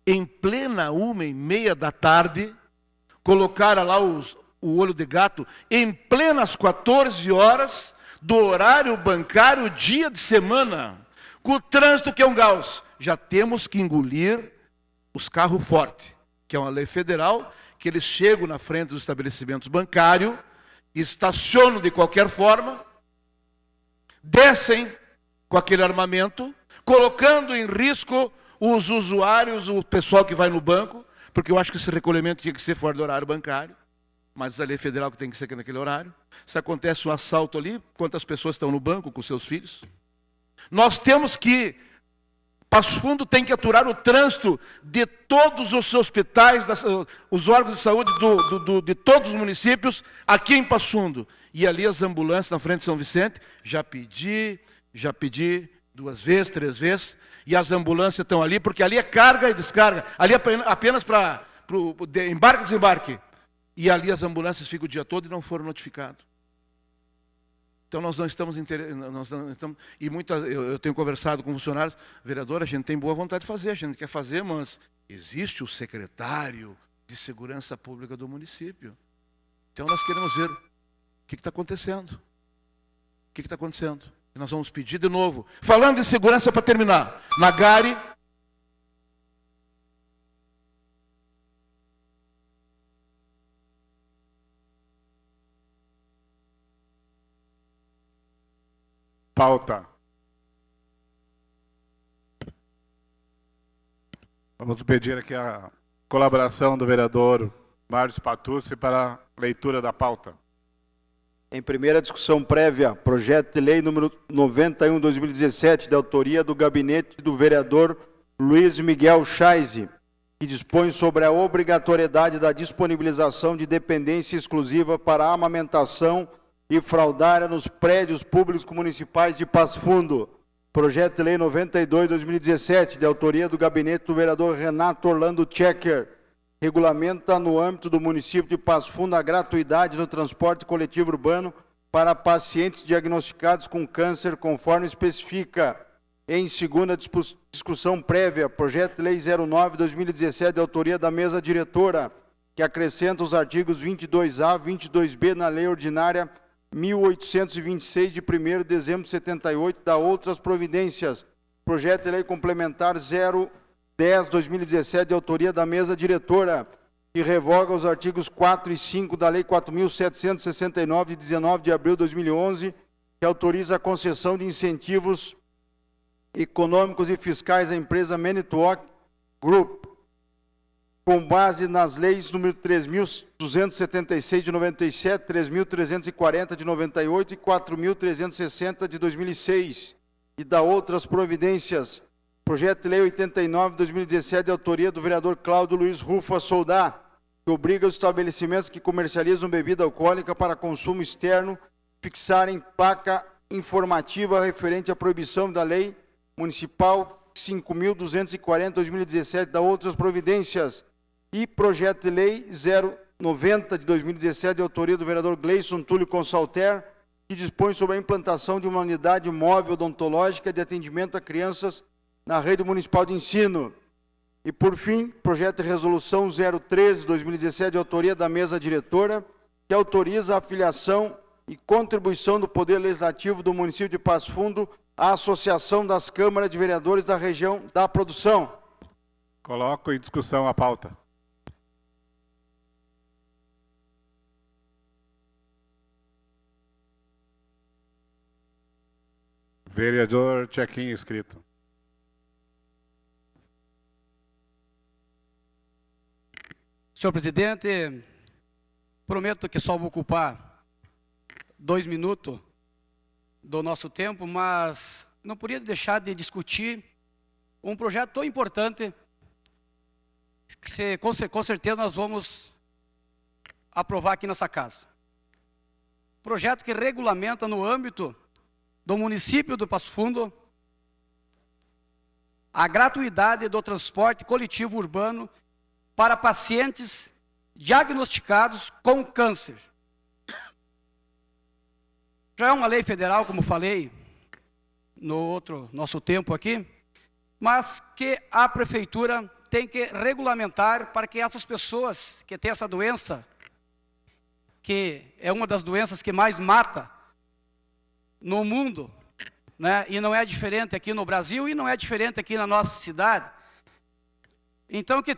em plena 1h30 da tarde, colocar lá o olho de gato em plenas 14 horas do horário bancário, dia de semana, com o trânsito que é um caos. Já temos que engolir os carros fortes, que é uma lei federal, que eles chegam na frente dos estabelecimentos bancários, estacionam de qualquer forma, descem com aquele armamento, colocando em risco os usuários, o pessoal que vai no banco, porque eu acho que esse recolhimento tinha que ser fora do horário bancário, mas a lei federal que tem que ser naquele horário. Se acontece um assalto ali, quantas pessoas estão no banco com seus filhos? Nós temos que, Passo Fundo tem que aturar o trânsito de todos os hospitais, os órgãos de saúde de todos os municípios, aqui em Passo Fundo. E ali as ambulâncias na frente de São Vicente, já pedi 2 vezes, 3 vezes, e as ambulâncias estão ali, porque ali é carga e descarga, ali é apenas para embarque e desembarque. E ali as ambulâncias ficam o dia todo e não foram notificados. Então nós não estamos e eu tenho conversado com funcionários, vereador, a gente tem boa vontade de fazer, a gente quer fazer, mas existe o secretário de Segurança Pública do município. Então nós queremos ver o que está acontecendo. O que está acontecendo? E nós vamos pedir de novo. Falando em segurança, para terminar, Nagari, pauta. Vamos pedir aqui a colaboração do vereador Márcio Patucci para a leitura da pauta. Em primeira discussão prévia, projeto de lei número 91/2017, de autoria do gabinete do vereador Luiz Miguel Chaise, que dispõe sobre a obrigatoriedade da disponibilização de dependência exclusiva para a amamentação e fraldária nos prédios públicos municipais de Passo Fundo. Projeto de lei 92/2017, de autoria do gabinete do vereador Renato Orlando Checker, regulamenta no âmbito do município de Passo Fundo a gratuidade no transporte coletivo urbano para pacientes diagnosticados com câncer, conforme especifica. Em segunda discussão prévia, projeto de lei 09/2017, de autoria da mesa diretora, que acrescenta os artigos 22A, 22B na lei ordinária 1826, de 1º de dezembro de 78, da outras providências. Projeto de lei complementar 010/2017, de autoria da mesa diretora, que revoga os artigos 4 e 5 da lei 4.769, de 19 de abril de 2011, que autoriza a concessão de incentivos econômicos e fiscais à empresa Manitowoc Group, com base nas leis número 3.276 de 97, 3.340 de 98 e 4.360 de 2006, e da outras providências. Projeto de lei 89/2017, de autoria do vereador Cláudio Luiz Rufa Soldá, que obriga os estabelecimentos que comercializam bebida alcoólica para consumo externo fixarem placa informativa referente à proibição da lei municipal 5.240/2017, da outras providências. E projeto de lei 090 de 2017, de autoria do vereador Gleison Túlio Consalter, que dispõe sobre a implantação de uma unidade móvel odontológica de atendimento a crianças na rede municipal de ensino. E, por fim, projeto de resolução 013 de 2017, de autoria da mesa diretora, que autoriza a afiliação e contribuição do Poder Legislativo do município de Passo Fundo à Associação das Câmaras de Vereadores da Região da Produção. Coloco em discussão a pauta. Vereador Tchequinho, inscrito. Senhor presidente, prometo que só vou ocupar 2 minutos do nosso tempo, mas não poderia deixar de discutir um projeto tão importante que com certeza nós vamos aprovar aqui nessa casa. Projeto que regulamenta no âmbito do município do Passo Fundo a gratuidade do transporte coletivo urbano para pacientes diagnosticados com câncer. Já é uma lei federal, como falei no nosso tempo aqui, mas que a prefeitura tem que regulamentar para que essas pessoas que têm essa doença, que é uma das doenças que mais mata no mundo, né? E não é diferente aqui no Brasil e não é diferente aqui na nossa cidade. Então que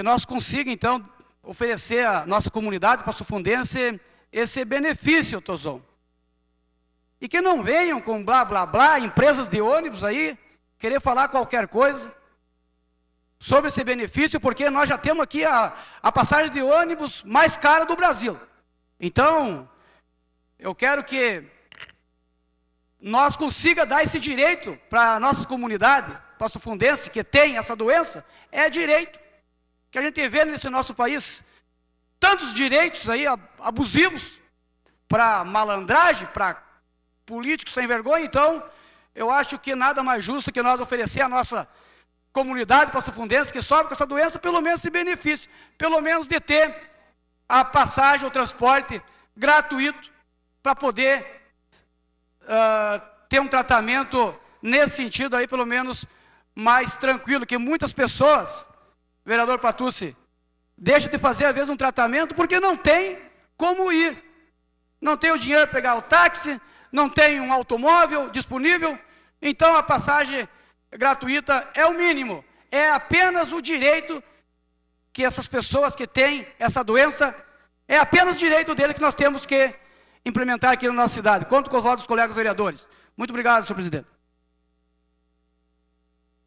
nós consiga então oferecer à nossa comunidade passofundense esse benefício, Tozão. E que não venham com blá blá blá, empresas de ônibus aí, querer falar qualquer coisa sobre esse benefício, porque nós já temos aqui a passagem de ônibus mais cara do Brasil. Então, eu quero que nós consiga dar esse direito para a nossa comunidade passofundense que tem essa doença, é direito. Que a gente vê nesse nosso país tantos direitos aí abusivos para malandragem, para políticos sem vergonha. Então, eu acho que nada mais justo que nós oferecer à nossa comunidade passofundense que sofre com essa doença, pelo menos esse benefício, pelo menos de ter a passagem, o transporte gratuito para poder ter um tratamento nesse sentido aí, pelo menos mais tranquilo, que muitas pessoas, vereador Patucci, deixam de fazer, às vezes, um tratamento porque não tem como ir. Não tem o dinheiro para pegar o táxi, não tem um automóvel disponível, então a passagem gratuita é o mínimo, é apenas o direito que essas pessoas que têm essa doença, é apenas o direito dele que nós temos que implementar aqui na nossa cidade. Conto com os votos dos colegas vereadores. Muito obrigado, senhor presidente.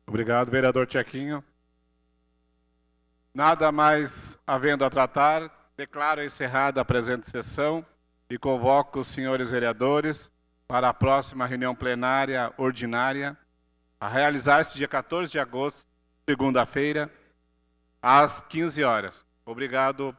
Obrigado, vereador Tchequinho. Nada mais havendo a tratar, declaro encerrada a presente sessão e convoco os senhores vereadores para a próxima reunião plenária ordinária, a realizar-se dia 14 de agosto, segunda-feira, às 15 horas. Obrigado